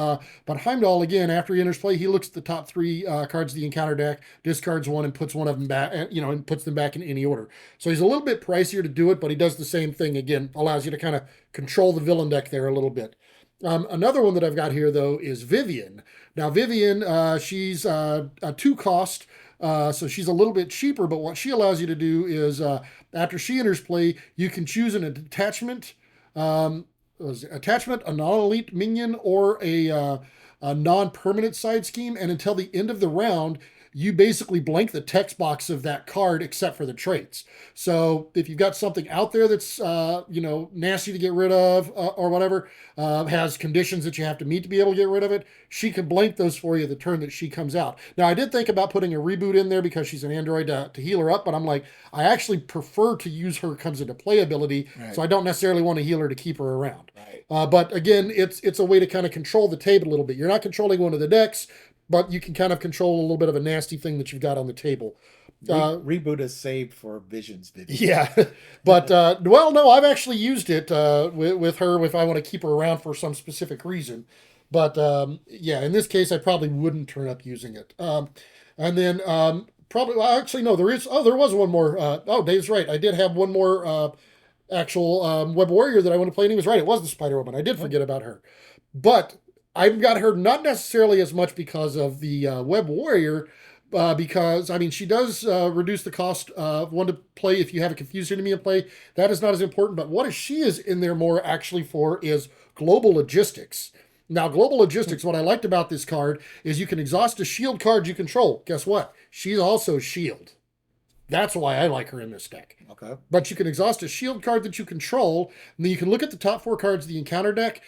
But Heimdall, again, after he enters play, he looks at the top 3 cards of the encounter deck, discards one, and puts one of them back, and puts them back in any order. So he's a little bit pricier to do it, but he does the same thing. Again, allows you to kind of control the villain deck there a little bit. Another one that I've got here, though, is Vivian. Now, Vivian, she's a 2-cost. So she's a little bit cheaper, but what she allows you to do is after she enters play, you can choose an attachment. A non-elite minion, or a non-permanent side scheme, and until the end of the round, you basically blank the text box of that card except for the traits. So if you've got something out there that's nasty to get rid of or whatever, has conditions that you have to meet to be able to get rid of it, she can blank those for you the turn that she comes out. Now I did think about putting a reboot in there because she's an android to heal her up, but I'm like, I actually prefer to use her comes into play ability, Right. so I don't necessarily want to heal her to keep her around. Right. But again, it's a way to kind of control the table a little bit. You're not controlling one of the decks, but you can kind of control a little bit of a nasty thing that you've got on the table. Reboot is saved for Visions video. Yeah, but well, no, I've actually used it with her if I want to keep her around for some specific reason. But yeah, in this case, I probably wouldn't turn up using it. And then probably, well, actually, no, there was one more. Dave's right. I did have one more actual Web Warrior that I want to play, and he was right. It was the Spider Woman. I did forget about her. But I've got her not necessarily as much because of the Web Warrior, because I mean she does reduce the cost of one to play if you have a confused enemy in play. That is not as important. But what she is in there more actually for is global logistics. Now, global logistics, what I liked about this card is you can exhaust a shield card you control. Guess what? She's also shield. That's why I like her in this deck. Okay. But you can exhaust a shield card that you control, and then you can look at the top 4 cards of the encounter deck,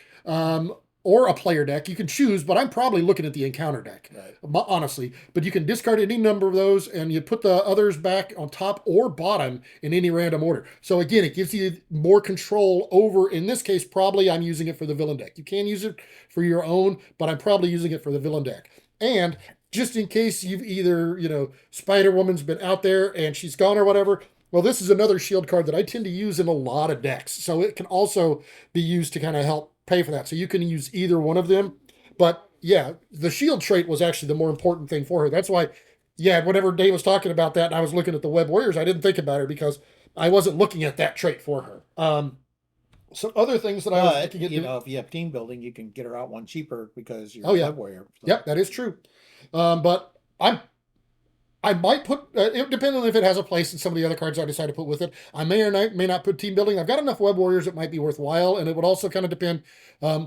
or a player deck. You can choose, but I'm probably looking at the encounter deck, Right. honestly. But you can discard any number of those, and you put the others back on top or bottom in any random order. So again, it gives you more control over, in this case, probably I'm using it for the villain deck. You can use it for your own, but I'm probably using it for the villain deck. And just in case you've either, Spider Woman's been out there and she's gone or whatever, Well, this is another shield card that I tend to use in a lot of decks. So it can also be used to kind of help pay for that. So you can use either one of them. But yeah, the shield trait was actually the more important thing for her. That's why, yeah, whenever Dave was talking about that and I was looking at the Web Warriors, I didn't think about her because I wasn't looking at that trait for her. Some other things that I was But looking at. if you have team building, you can get her out one cheaper because you're Oh, a yeah. web warrior. So. Yep, that is true. But I might put it depends on if it has a place in some of the other cards I decide to put with it. I may or may not put team building. I've got enough web warriors it might be worthwhile, and it would also kind of depend.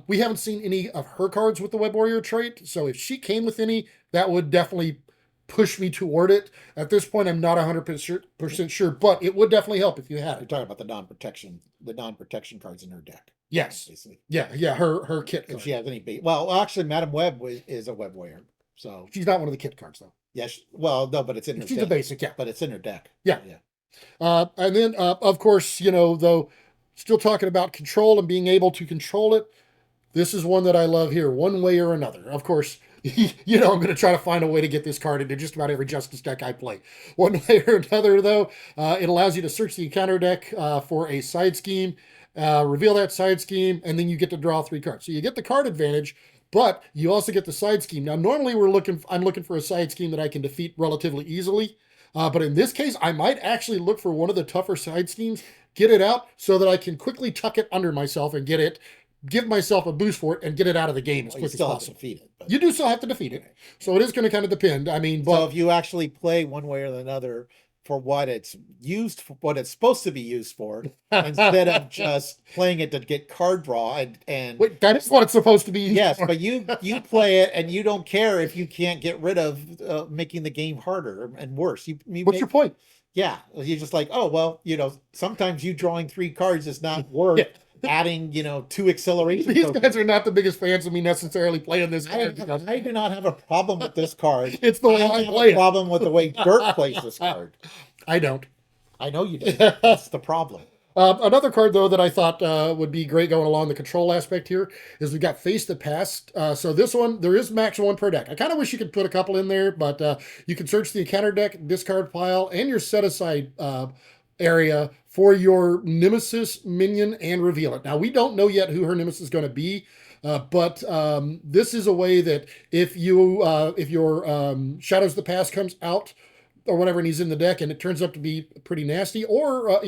We haven't seen any of her cards with the web warrior trait, so if she came with any, that would definitely push me toward it. At this point, I'm not 100% sure, but it would definitely help if you had You're it. talking about the non-protection cards in her deck. Yes, Basically. yeah, her kit If card. she has any bait. Well, actually, Madam Web is a web warrior. So She's not one of the kit cards though. yes, well, no, but it's in her She's a deck. basic, yeah, But it's in her deck. yeah. Yeah. And then, of course, though, still talking about control and being able to control it. This is one that I love here, one way or another. Of course, I'm going to try to find a way to get this card into just about every Justice deck I play. One way or another, though, it allows you to search the encounter deck for a side scheme, reveal that side scheme, and then you get to draw 3 cards. So you get the card advantage, but you also get the side scheme. Now, normally I'm looking for a side scheme that I can defeat relatively easily. But in this case, I might actually look for one of the tougher side schemes, get it out so that I can quickly tuck it under myself and get it, give myself a boost for it, and get it out of the game as Well, you quick as still have to possible. defeat it. But You do still have to defeat it. So it is going to kind of depend. I mean, so but if you actually play one way or another for what it's used for, what it's supposed to be used for, instead of just playing it to get card draw and wait, that is what it's supposed to be used yes, for. but you play it and you don't care if you can't get rid of making the game harder and worse. You What's make your point? yeah, you're just like, oh well, sometimes you drawing 3 cards is not Yeah. worth adding, 2 acceleration These tokens. guys are not the biggest fans of me necessarily playing this card because I do not have a problem with this card. it's the way I I have play a it. problem with the way Dirk plays this card. I don't. I know you do. That's the problem. Another card, though, that I thought would be great going along the control aspect here is we got Face the Past. So this one, there is max 1 per deck. I kind of wish you could put a couple in there, but you can search the encounter deck, discard pile, and your set aside area for your Nemesis minion and reveal it. Now, we don't know yet who her Nemesis is going to be. But this is a way that if your Shadows of the Past comes out or whatever, and he's in the deck, and it turns out to be pretty nasty, or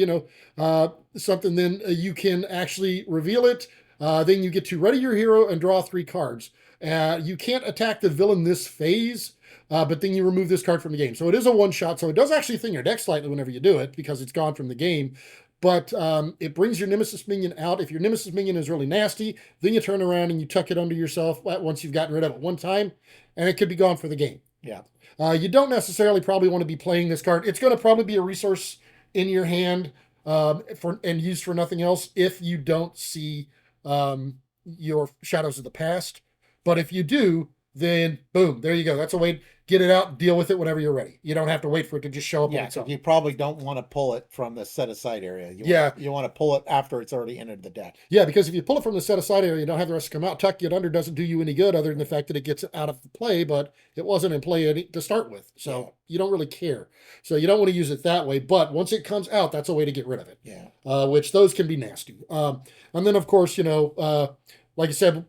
something, then you can actually reveal it. Then you get to ready your hero and draw 3 cards. You can't attack the villain this phase, but then you remove this card from the game. So it is a 1-shot. So it does actually thin your deck slightly whenever you do it because it's gone from the game. But it brings your Nemesis minion out. If your Nemesis minion is really nasty, then you turn around and you tuck it under yourself once you've gotten rid of it one time, and it could be gone for the game. Yeah. You don't necessarily probably want to be playing this card. It's going to probably be a resource in your hand and used for nothing else if you don't see your Shadows of the Past. But if you do, then boom, there you go. That's a way to get it out, deal with it whenever you're ready. You don't have to wait for it to just show up on Yeah, its own. you probably don't want to pull it from the set aside area. Yeah. You want to pull it after it's already entered the deck. Yeah, because if you pull it from the set aside area, you don't have the rest come out. Tuck it under doesn't do you any good other than the fact that it gets out of the play, but it wasn't in play to start with. So Yeah. you don't really care. So you don't want to use it that way. But once it comes out, that's a way to get rid of it. Yeah. Which those can be nasty. And then, of course, like I said,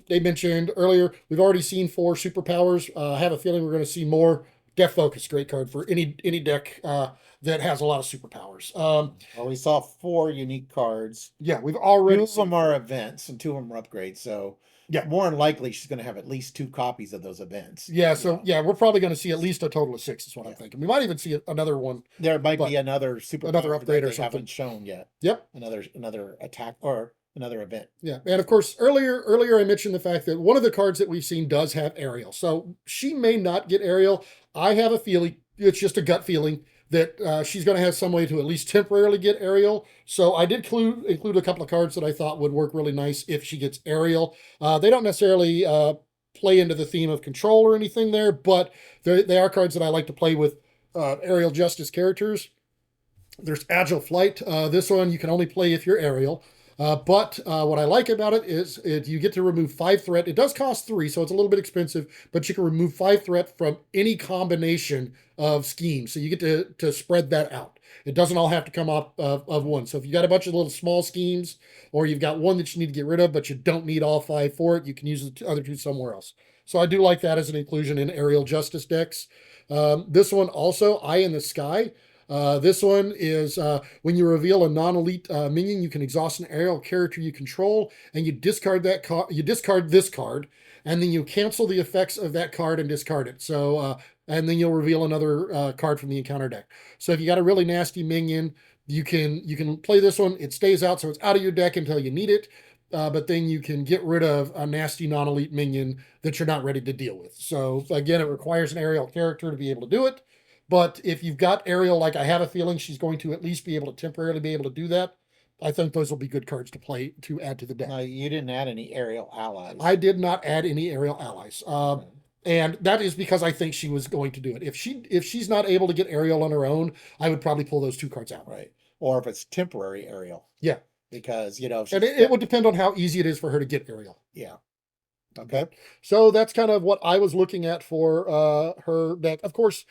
they mentioned earlier, we've already seen 4 superpowers. I have a feeling we're going to see more. Death Focus, great card for any deck that has a lot of superpowers. Well, we saw 4 unique cards. Yeah, we've 2 already of them are events and 2 of them are upgrades. So Yeah. more than likely she's going to have at least 2 copies of those events. Yeah, so yeah, we're probably going to see at least a total of 6 is what I'm Yeah. thinking. We might even see another one. There might But be another super another upgrade or they something. haven't shown yet. Yep. Another attack or another event. Yeah, and of course, earlier I mentioned the fact that one of the cards that we've seen does have Ariel. So she may not get Ariel. I have a feeling, it's just a gut feeling, that she's going to have some way to at least temporarily get Ariel. So I did include a couple of cards that I thought would work really nice if she gets Ariel. They don't necessarily play into the theme of control or anything there, but they are cards that I like to play with Ariel Justice characters. There's Agile Flight. This one you can only play if you're Ariel. But what I like about it is you get to remove 5 threat. It does cost 3, so it's a little bit expensive, but you can remove 5 threat from any combination of schemes. So you get to spread that out. It doesn't all have to come off of one. So if you got a bunch of little small schemes, or you've got one that you need to get rid of, but you don't need all 5 for it, you can use the other 2 somewhere else. So I do like that as an inclusion in aerial justice decks. This one also, Eye in the Sky. This one is when you reveal a non-elite minion, you can exhaust an aerial character you control, and you discard that card. You discard this card, and then you cancel the effects of that card and discard it. So, and then you'll reveal another card from the encounter deck. So if you got a really nasty minion, you can play this one. It stays out, so it's out of your deck until you need it. But then you can get rid of a nasty non-elite minion that you're not ready to deal with. So again, it requires an aerial character to be able to do it. But if you've got Ariel, like I have a feeling she's going to at least be able to temporarily be able to do that, I think those will be good cards to play to add to the deck. No, you didn't add any aerial allies. I did not add any Ariel allies. Okay. And that is because I think she was going to do it. If she's not able to get Ariel on her own, I would probably pull those 2 cards out. Right. Or if it's temporary aerial. Yeah. Because, you know, And it would depend on how easy it is for her to get Ariel. Yeah. Okay. So that's kind of what I was looking at for her deck. Of course,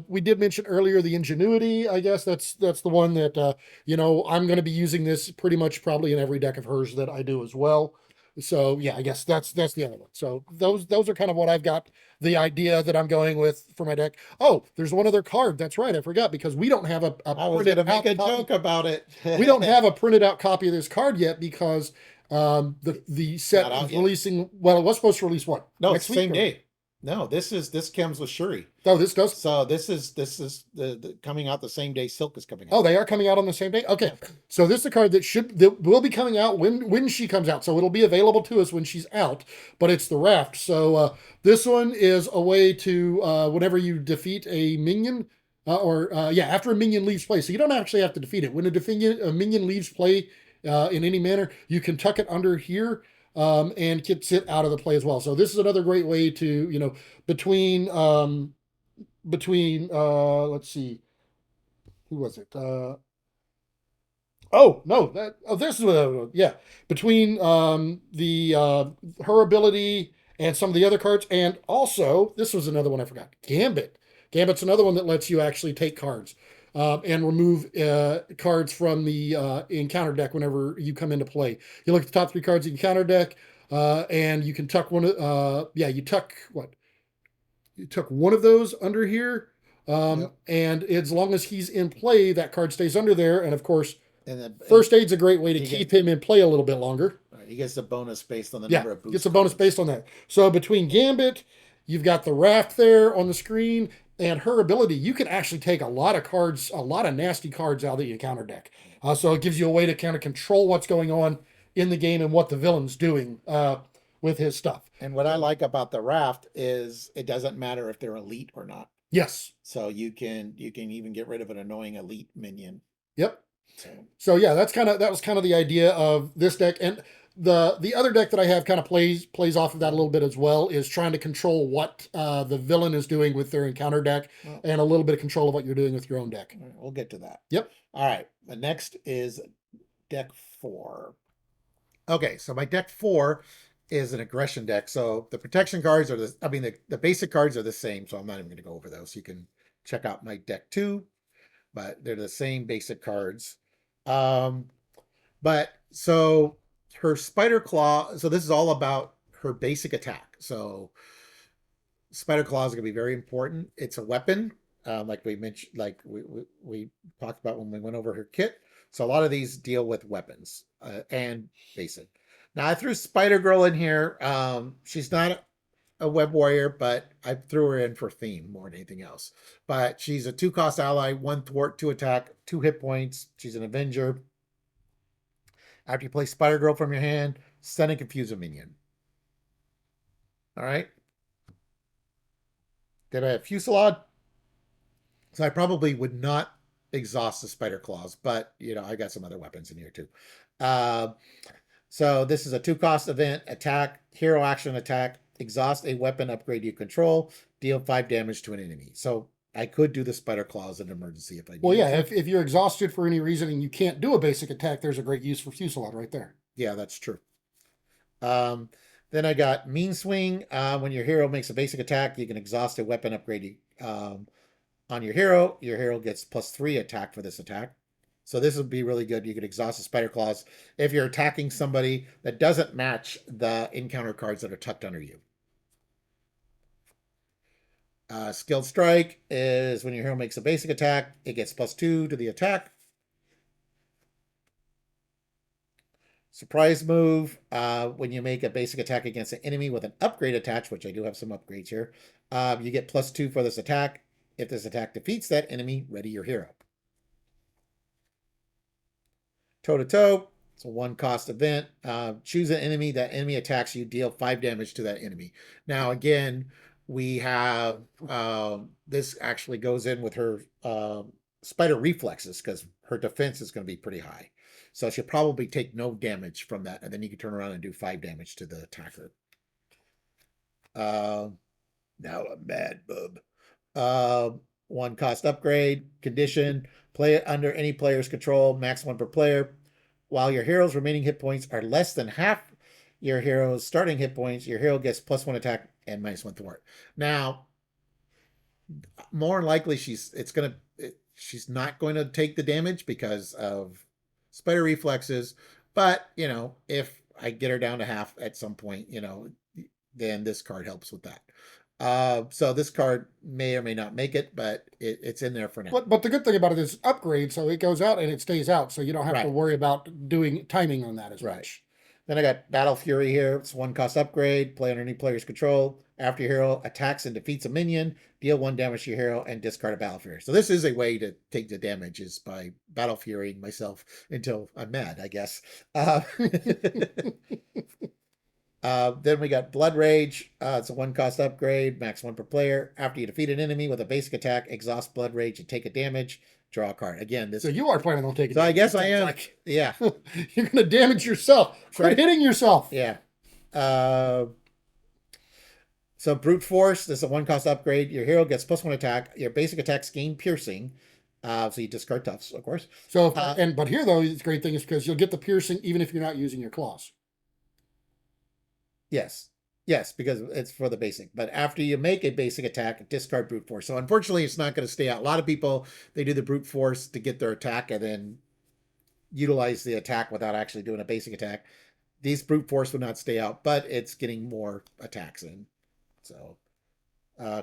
we did mention earlier the Ingenuity. I guess that's the one that I'm going to be using this pretty much probably in every deck of hers that I do as well. So yeah, I guess that's the other one. So those are kind of what I've got the idea that I'm going with for my deck. Oh, there's one other card. That's right, I forgot because we don't have a I was going to make a joke about it. we don't have a printed out copy of this card yet because the set Not out is yet. releasing. Well, it was supposed to release what? No, Next it's the week same or- day. No, this comes with Shuri. Oh, this does. So this is the coming out the same day Silk is coming out. Oh, they are coming out on the same day. Okay, so this is a card that will be coming out when she comes out. So it'll be available to us when she's out. But it's the Raft. So this one is a way to whenever you defeat a minion. After a minion leaves play, so you don't actually have to defeat it. When a minion leaves play in any manner, you can tuck it under here and gets it out of the play as well. So this is another great way to between let's see, who was it? Oh no, this is yeah, between the her ability and some of the other cards, and also this was another one I forgot. Gambit. Gambit's another one that lets you actually take cards and remove cards from the encounter deck whenever you come into play. You look at the top 3 cards of the encounter deck, and you can tuck one. You tuck what? You tuck one of those under here, Yep. and as long as he's in play, that card stays under there. And of course, And then first aid's a great way to you keep him in play a little bit longer. he gets a bonus based on the Yeah, number of boost gets a bonus cards. based on that. So between Gambit, you've got the Raft there on the screen, and her ability, you can actually take a lot of cards, a lot of nasty cards out of the encounter deck. So it gives you a way to kind of control what's going on in the game and what the villain's doing with his stuff. And what I like about the Raft is it doesn't matter if they're elite or not. Yes. So you can even get rid of an annoying elite minion. Yep. So So yeah, that was kind of the idea of this deck, and the other deck that I have kind of plays off of that a little bit as well, is trying to control what the villain is doing with their encounter deck, well, and a little bit of control of what you're doing with your own deck. we'll get to that. Yep. All right. The next is deck 4. Okay, so my deck 4 is an aggression deck. So the protection cards are the basic cards are the same. So I'm not even going to go over those. You can check out my deck 2, but they're the same basic cards. But so her spider claw, so this is all about her basic attack. So spider claw is going to be very important. It's a weapon, like we mentioned, like we talked about when we went over her kit. So a lot of these deal with weapons and basic. Now I threw Spider Girl in here. She's not a web warrior, but I threw her in for theme more than anything else. But she's a 2-cost ally, 1 thwart, 2 attack, 2 hit points. She's an Avenger. After you play Spider Girl from your hand, send and confuse a minion. All right. Then I have Fusillade. So I probably would not exhaust the Spider Claws, but I got some other weapons in here too. So this is a 2-cost event, attack, hero action attack, exhaust a weapon upgrade you control, deal 5 damage to an enemy. So I could do the spider claws in an emergency if I Well, needed yeah, to. if you're exhausted for any reason and you can't do a basic attack, there's a great use for Fusillade right there. Yeah, that's true. Um, then I got Mean Swing. When your hero makes a basic attack, you can exhaust a weapon upgrade on your hero. Your hero gets +3 attack for this attack. So this would be really good. You could exhaust the Spider Claws if you're attacking somebody that doesn't match the encounter cards that are tucked under you. Skilled Strike is when your hero makes a basic attack, it gets +2 to the attack. Surprise move, when you make a basic attack against an enemy with an upgrade attached, which I do have some upgrades here, you get +2 for this attack. If this attack defeats that enemy, ready your hero. Toe to toe, it's a 1 cost event. Choose an enemy. That enemy attacks you, deal 5 damage to that enemy. Now, again, we have this actually goes in with her spider reflexes because her defense is going to be pretty high. So she'll probably take no damage from that, and then you can turn around and do 5 damage to the attacker. Uh, Now I'm mad, bub. Uh, 1 cost upgrade condition. Play it under any player's control, max 1 per player. While your hero's remaining hit points are less than half your hero's starting hit points, your hero gets +1 attack and -1 thwart. Now, more than likely, she's not going to take the damage because of spider reflexes. But if I get her down to half at some point, then this card helps with that. So this card may or may not make it, but it's in there for now. But the good thing about it is upgrade, so it goes out and it stays out, so you don't have to Right, worry about doing timing on that as right. much. Then I got Battle Fury here. It's 1 cost upgrade. Play under any player's control. After your hero attacks and defeats a minion, deal 1 damage to your hero and discard a Battle Fury. So this is a way to take the damage is by Battle Furying myself until I'm mad, I guess. Uh, then we got Blood Rage. It's a 1 cost upgrade, max 1 per player. After you defeat an enemy with a basic attack, exhaust Blood Rage and take a damage. Draw a card. Again, So this. you are planning on taking So I damage, guess it I sounds am. like. Yeah. You're going to damage yourself. So Quit hitting yourself. yeah. Uh, so Brute Force. This is a 1 cost upgrade. Your hero gets +1 attack. Your basic attacks gain piercing. So you discard toughs, of course. So, but here though, the great thing is because you'll get the piercing even if you're not using your claws. Yes. Yes, because it's for the basic. But after you make a basic attack, discard Brute Force. So unfortunately, it's not going to stay out. A lot of people, they do the Brute Force to get their attack and then utilize the attack without actually doing a basic attack. These Brute Force would not stay out, but it's getting more attacks in. So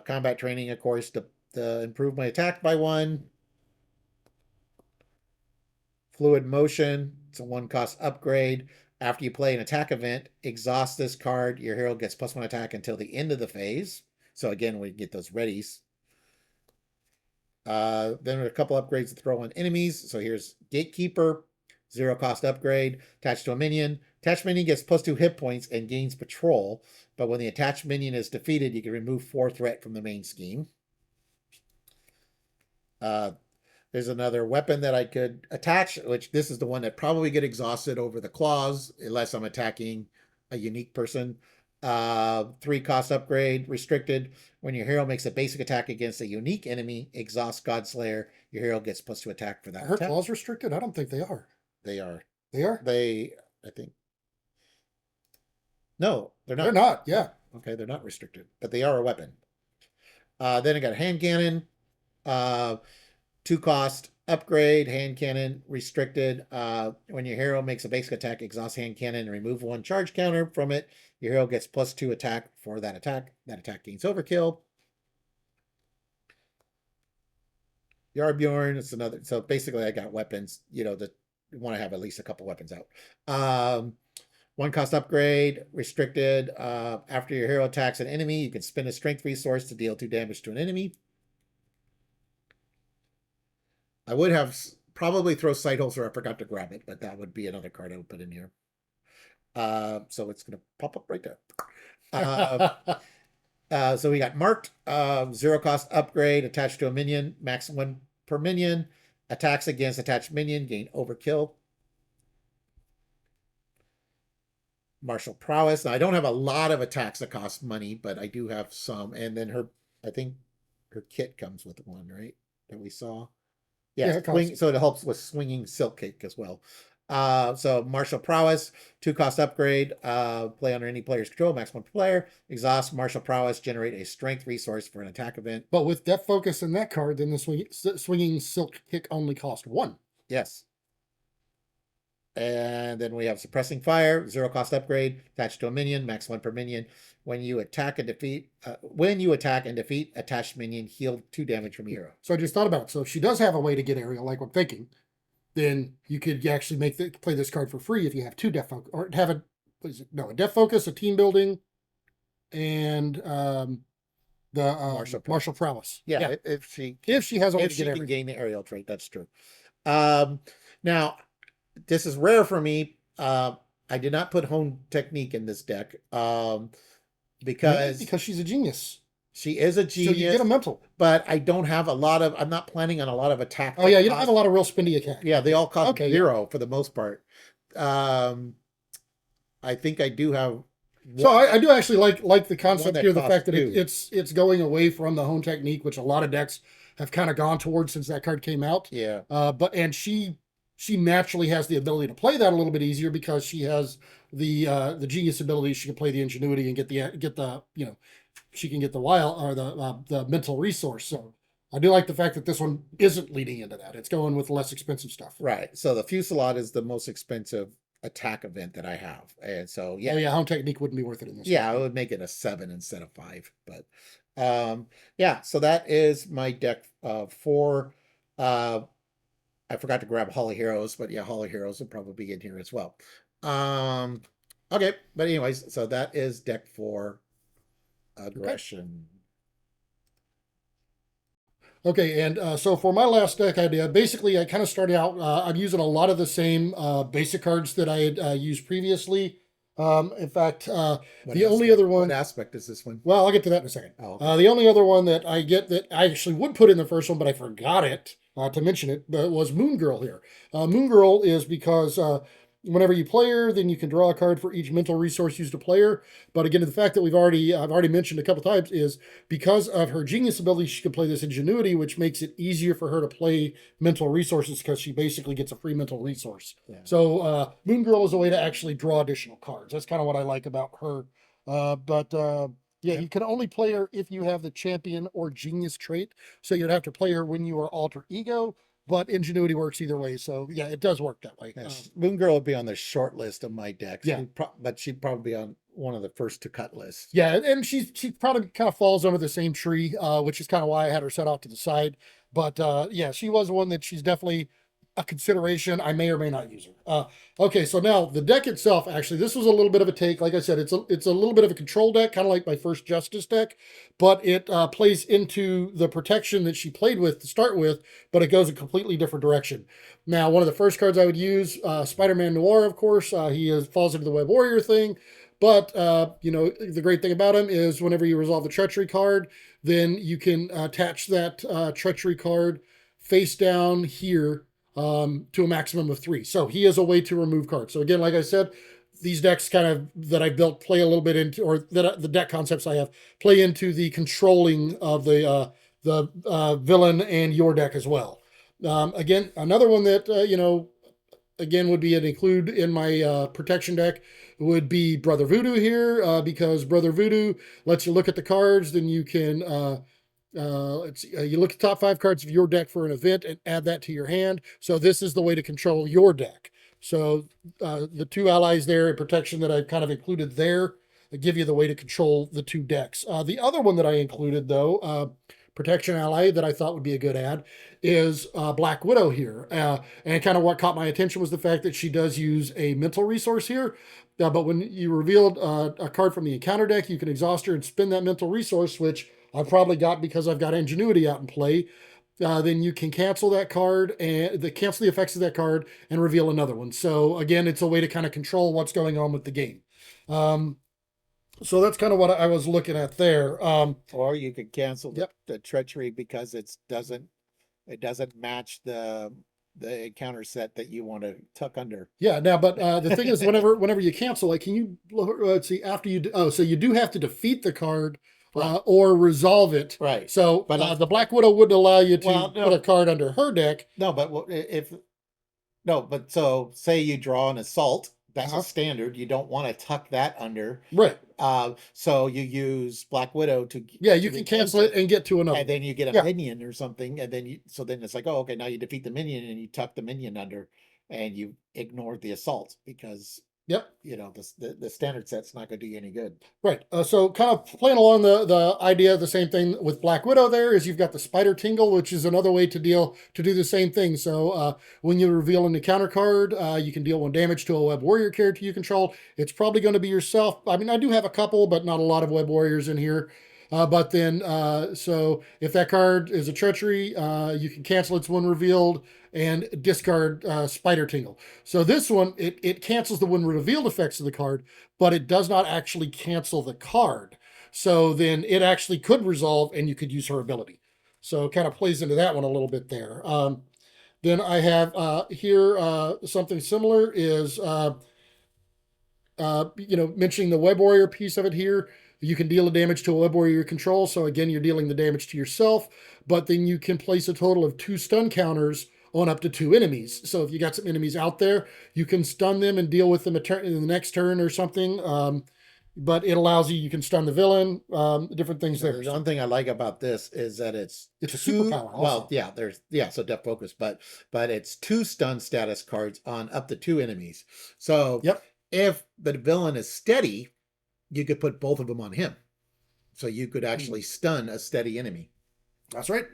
combat training, of course, to improve my attack by 1. Fluid Motion, it's a 1 cost upgrade. After you play an attack event, exhaust this card. Your hero gets +1 attack until the end of the phase. So again, we get those readies. Then a couple upgrades to throw on enemies. So here's Gatekeeper, 0 cost upgrade, attached to a minion. Attached minion gets +2 hit points and gains patrol. But when the attached minion is defeated, you can remove 4 threat from the main scheme. There's another weapon that I could attach, which this is the one that probably get exhausted over the claws, unless I'm attacking a unique person. 3 cost upgrade, restricted. When your hero makes a basic attack against a unique enemy, exhaust Godslayer. Your hero gets +2 attack for that Are her attack. claws restricted? I don't think they are. They are. They are? I think. No, they're not. They're not, yeah. Okay, they're not restricted, but they are a weapon. Then I got a hand cannon. 2 cost upgrade, hand cannon, restricted. When your hero makes a basic attack, exhaust hand cannon and remove 1 charge counter from it. Your hero gets +2 attack for that attack. That attack gains overkill. Yarbjorn, it's another. So basically, I got weapons, that want to have at least a couple weapons out. 1 cost upgrade, restricted. After your hero attacks an enemy, you can spend a strength resource to deal 2 damage to an enemy. I would have probably throw Sightholster. I forgot to grab it, but that would be another card I would put in here. So it's going to pop up right there. So we got marked, 0 cost upgrade attached to a minion, max 1 per minion. Attacks against attached minion gain overkill. Martial prowess. Now, I don't have a lot of attacks that cost money, but I do have some. And then her, I think her kit comes with one, right? That we saw. Yeah, Yes, it costs. swing. So it helps with swinging silk kick as well. So martial prowess, 2 cost upgrade. Play under any player's control, maximum per player. Exhaust martial prowess, generate a strength resource for an attack event. But with depth focus in that card, then the swinging silk kick only cost 1. Yes. And then we have suppressing fire, 0 cost upgrade, attached to a minion, max 1 per minion. When you attack and defeat, attached minion, heal 2 damage from hero. So I just thought about it. So if she does have a way to get aerial, like I'm thinking, then you could actually play this card for free if you have 2 depth focus, or have a a depth focus, a team building, and the martial prowess. Yeah, if she has a way if to she get can everything. gain the aerial trait, that's true. Now this is rare for me. I did not put home technique in this deck Maybe because because she's a genius. she is a So you genius, get a mental. but I don't have a lot of. I'm not planning on a lot of attack. Oh yeah, you don't have a lot of real spindy attack. Yeah, they all cost Okay, 0 for the most part. I think I do have. So I do actually like the concept that here, the costs fact that 2. it's going away from the home technique, which a lot of decks have kind of gone towards since that card came out. Yeah. But she naturally has the ability to play that a little bit easier because she has the genius ability. She can play the ingenuity and get the she can get the wild or the mental resource. So I do like the fact that this one isn't leading into that. It's going with less expensive stuff. Right. So the Fusillade is the most expensive attack event that I have, and so yeah, Oh yeah, home technique wouldn't be worth it in this. Yeah, I would make it a 7 instead of 5. But yeah, so that is my deck for. I forgot to grab Holly Heroes, but yeah, Holly Heroes will probably be in here as well. Um, okay, but anyways, so that is deck 4 aggression. Okay, and so for my last deck idea, basically I kind of started out, I'm using a lot of the same basic cards that I had used previously. In fact, the only other one. What aspect is this one? Well, I'll get to that in a second. Oh, okay. The only other one that I get that I actually would put in the first one, but I forgot it to mention it, but was Moon Girl here. Moon Girl is because whenever you play her, then you can draw a card for each mental resource used to play her. But again, the fact that I've already mentioned a couple times is because of her genius ability, she can play this ingenuity, which makes it easier for her to play mental resources because she basically gets a free mental resource. Yeah. So Moon Girl is a way to actually draw additional cards. That's kind of what I like about her. Yeah, you can only play her if you have the champion or genius trait. So you'd have to play her when you are alter ego, but ingenuity works either way. So yeah, it does work that way. Yeah, Moon Girl would be on the short list of my decks. Yeah, but she'd probably be on one of the first to cut lists. Yeah, and she probably kind of falls under the same tree, which is kind of why I had her set off to the side. But yeah, she was one that she's definitely a consideration. I may or may not use her. Okay, so now the deck itself, actually, this was a little bit of a take. Like I said, it's a little bit of a control deck, kind of like my first Justice deck, but it plays into the protection that she played with to start with, but it goes a completely different direction. Now, one of the first cards I would use, Spider-Man Noir, of course, falls into the Web Warrior thing. But, the great thing about him is whenever you resolve the treachery card, then you can attach that treachery card face down here to a maximum of 3. So he is a way to remove cards. So again, like I said, these decks kind of that I built play a little bit into, or that the deck concepts I have play into the controlling of the villain and your deck as well. Again, another one that, again, would be an include in my protection deck would be Brother Voodoo here, because Brother Voodoo lets you look at the cards, then you can you look at the top 5 cards of your deck for an event and add that to your hand. So this is the way to control your deck. So the 2 allies there in protection that I've kind of included there give you the way to control the 2 decks. The other one that I included, though, protection ally that I thought would be a good add is Black Widow here. And kind of what caught my attention was the fact that she does use a mental resource here. But when you revealed a card from the encounter deck, you can exhaust her and spin that mental resource, which I've probably got because I've got ingenuity out in play. Then you can cancel that card and cancel the effects of that card and reveal another one. So again, it's a way to kind of control what's going on with the game. So that's kind of what I was looking at there. Or you could cancel the treachery because it doesn't match the encounter set that you want to tuck under. Yeah. Now, but the thing is, whenever you cancel, like, can you let's see after you? So you do have to defeat the card Right. or resolve it. Right. So But the Black Widow wouldn't allow you to well, put a no, card under her deck. no. But if no, but so say you draw an assault, that's a Uh-huh. standard. You don't want to tuck that under. Right. So you use Black Widow Yeah, you to can replace cancel it it, and get to another and one. then you get a Yeah. minion or something, and then then it's like, oh, okay, now you defeat the minion and you tuck the minion under, and you ignored the assault because Yep. the standard set's not going to do you any good. Right. So kind of playing along the idea, the same thing with Black Widow there is you've got the Spider Tingle, which is another way to do the same thing. So when you reveal an encounter card, you can deal 1 damage to a Web Warrior character you control. It's probably going to be yourself. I mean, I do have a couple, but not a lot of Web Warriors in here. But then, so if that card is a treachery, you can cancel its when revealed and discard Spider Tingle. So this one, it cancels the when revealed effects of the card, but it does not actually cancel the card. So then it actually could resolve and you could use her ability. So it kind of plays into that one a little bit there. Then I have here something similar is mentioning the Web Warrior piece of it here. You can deal the damage to a Web Warrior you control. So again, you're dealing the damage to yourself, but then you can place a total of 2 stun counters on up to 2 enemies. So if you got some enemies out there, you can stun them and deal with them in the next turn or something. But it allows you can stun the villain, different things there. The one thing I like about this is that It's a two, superpower also. well, yeah, so depth focus, but it's 2 stun status cards on up to 2 enemies. So Yep. if the villain is steady, you could put both of them on him. So you could actually stun a steady enemy. That's right.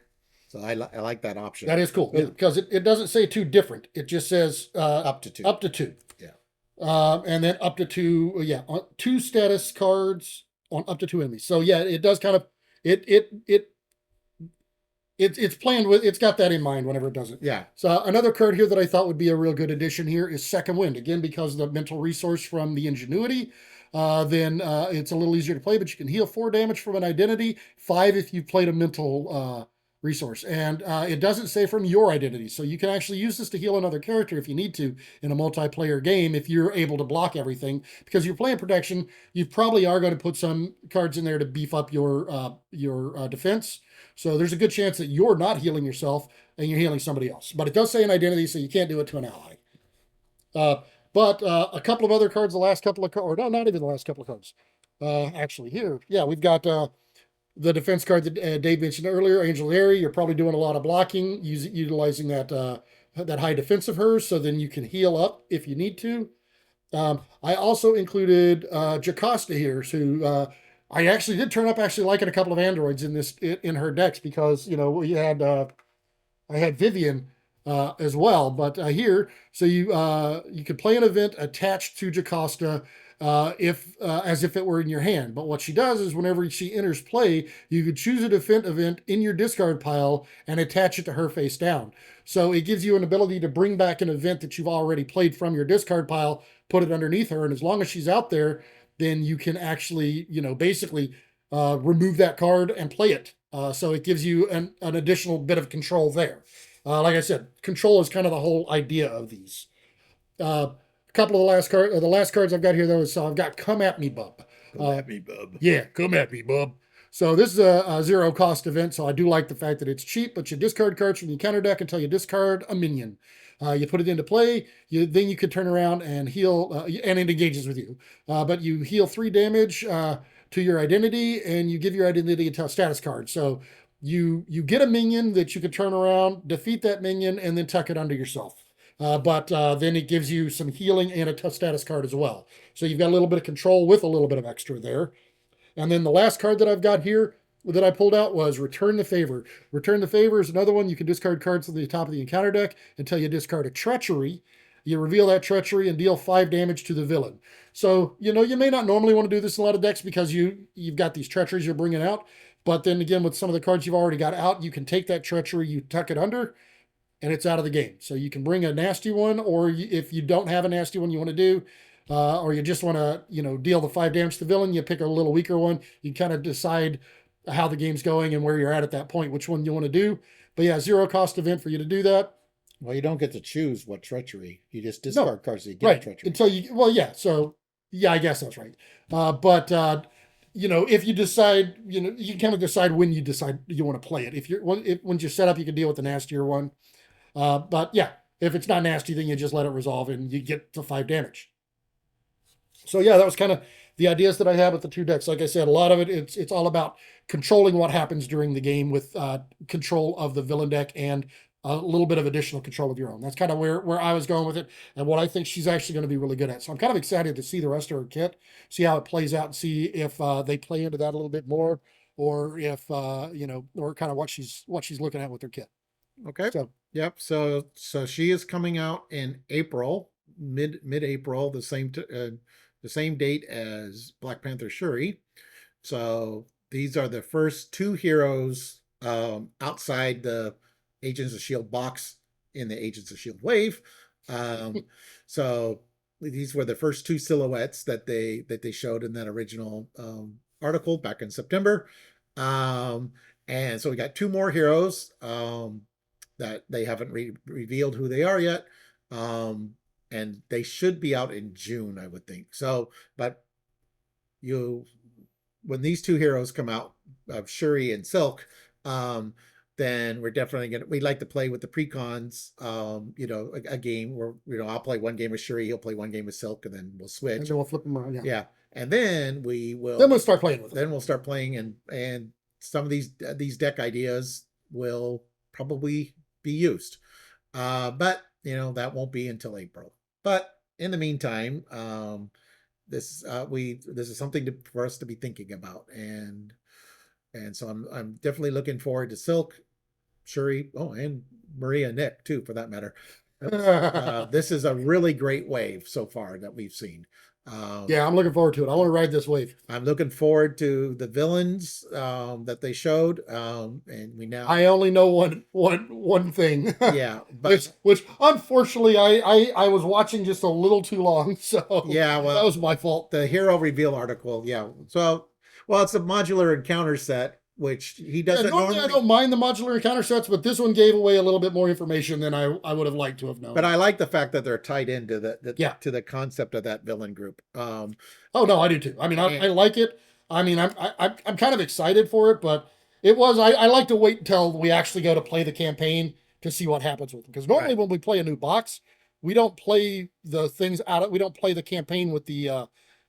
So I like that option. That is cool Yeah. because it doesn't say 2 different. It just says Up to 2. up to 2. Yeah. And then up to 2, 2 status cards on up to 2 enemies. So yeah, it does kind of it it it it's planned with it's got that in mind whenever it does it. Yeah. So another card here that I thought would be a real good addition here is Second Wind. Again, because of the mental resource from the Ingenuity, then it's a little easier to play, but you can heal 4 damage from an identity, 5 if you played a mental resource. And it doesn't say from your identity. So you can actually use this to heal another character if you need to in a multiplayer game if you're able to block everything. Because you're playing protection, you probably are going to put some cards in there to beef up your defense. So there's a good chance that you're not healing yourself and you're healing somebody else. But it does say an identity, so you can't do it to an ally. But a couple of other cards, the last couple of cards, or no, not even the last couple of cards. Actually, here, yeah, we've got the defense card that Dave mentioned earlier, Angel Airy. You're probably doing a lot of blocking, utilizing that high defense of hers, so then you can heal up if you need to. I also included Jocasta here, who I actually did turn up actually liking a couple of androids in her decks because we had I had Vivian as well, but here, so you could play an event attached to Jocasta if as if it were in your hand. But what she does is whenever she enters play, you could choose a defense event in your discard pile and attach it to her face down. So it gives you an ability to bring back an event that you've already played from your discard pile, put it underneath her, and as long as she's out there, then you can actually, basically remove that card and play it. So it gives you an additional bit of control there. Like I said, control is kind of the whole idea of these. A couple of the last cards I've got here though is so I've got Come At Me Bub. Come at me, bub. Yeah, Come At Me Bub. So this is a zero cost event, so I do like the fact that it's cheap, but you discard cards from your counter deck until you discard a minion. You put it into play, then you can turn around and heal, and it engages with you. But you heal 3 damage to your identity, and you give your identity a status card. So you get a minion that you can turn around, defeat that minion, and then tuck it under yourself. But then it gives you some healing and a status card as well. So you've got a little bit of control with a little bit of extra there. And then the last card that I've got here that I pulled out was Return the Favor. Return the Favor is another one. You can discard cards at the top of the encounter deck until you discard a Treachery. You reveal that Treachery and deal 5 damage to the villain. So, you may not normally want to do this in a lot of decks because you've got these Treacheries you're bringing out. But then again, with some of the cards you've already got out, you can take that Treachery, you tuck it under, and it's out of the game. So you can bring a nasty one, or if you don't have a nasty one you want to do, or you just want to, deal the 5 damage to the villain, you pick a little weaker one. You kind of decide how the game's going and where you're at that point, which one you want to do. But yeah, zero cost event for you to do that. Well, you don't get to choose what treachery. You just discard cards that you get Right. treachery. Until you, well, yeah. So yeah, I guess that's right. But if you decide, you can kind of decide when you decide you want to play it. If you're once you set up, you can deal with the nastier one. But yeah, if it's not nasty, then you just let it resolve and you get to 5 damage. So yeah, that was kind of the ideas that I had with the two decks. Like I said, a lot of it's all about controlling what happens during the game with control of the villain deck and a little bit of additional control of your own. That's kind of where I was going with it, and what I think she's actually going to be really good at. So I'm kind of excited to see the rest of her kit, see how it plays out, and see if they play into that a little bit more, or if or kind of what she's looking at with her kit. Okay. So Yep. So she is coming out in April, mid April, the same date as Black Panther Shuri. So these are the first two heroes outside the Agents of Shield box in the Agents of Shield wave. Um, so these were the first two silhouettes that they showed in that original article back in September. Um, and so we got two more heroes that they haven't revealed who they are yet. And they should be out in June, I would think. So, but you when these two heroes come out of Shuri and Silk, um, then we're definitely gonna we like to play with the precons, a game where I'll play one game with Shuri, he'll play one game with Silk, and then we'll and switch. then we'll flip them around. Yeah. Yeah. And then Then we'll start playing with them. we'll start playing, and some of these deck ideas will probably be used. But that won't be until April. But in the meantime, this is something for us to be thinking about, and so I'm definitely looking forward to Silk, Shuri, oh, and Maria Nick too, for that matter. This is a really great wave so far that we've seen. Yeah, I'm looking forward to it. I want to ride this wave. I'm looking forward to the villains that they showed, and we now, I only know one thing. yeah, but which unfortunately I was watching just a little too long, so yeah, that well, was my fault. the hero reveal article, yeah. So, well, it's a modular encounter set, which he Yeah, doesn't normally I normally. don't mind the modular encounter sets, but this one gave away a little bit more information than I would have liked to have But known. I like the fact that they're tied into Yeah. to the concept of that villain group. Oh no, I do too. I mean, I And like it. I mean, I'm kind of excited for it, but it was I like to wait until we actually go to play the campaign to see what happens with them. Because normally right, when we play a new box, we don't play the things out of we don't play the campaign with the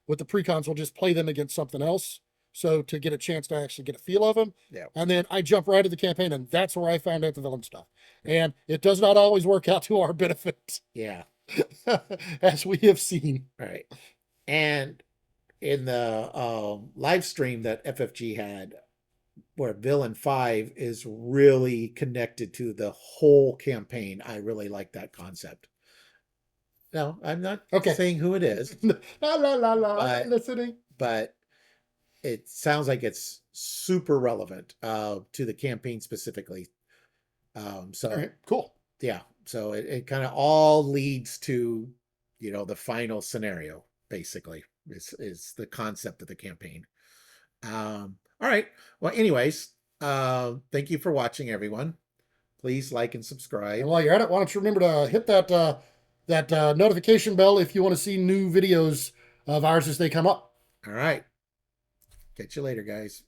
precons. We'll just play them against something else. So to get a chance to actually get a feel of them. yeah, And then I jump right to the campaign, and that's where I found out the villain stuff. And it does not always work out to our benefit, yeah, as we have seen. right. And in the live stream that FFG had, where Villain 5 is really connected to the whole campaign, I really like that concept. Now, I'm not Okay. saying who it is, La la la la. but Listening. but it sounds like it's super relevant to the campaign specifically. All So right. Cool. yeah, so it kind of all leads to the final scenario, basically, is the concept of the campaign. All right. Well, anyways, thank you for watching, everyone. Please like and And subscribe. while you're at it, why don't you remember to hit that notification bell if you want to see new videos of ours as they come up. All right. Catch you later, guys.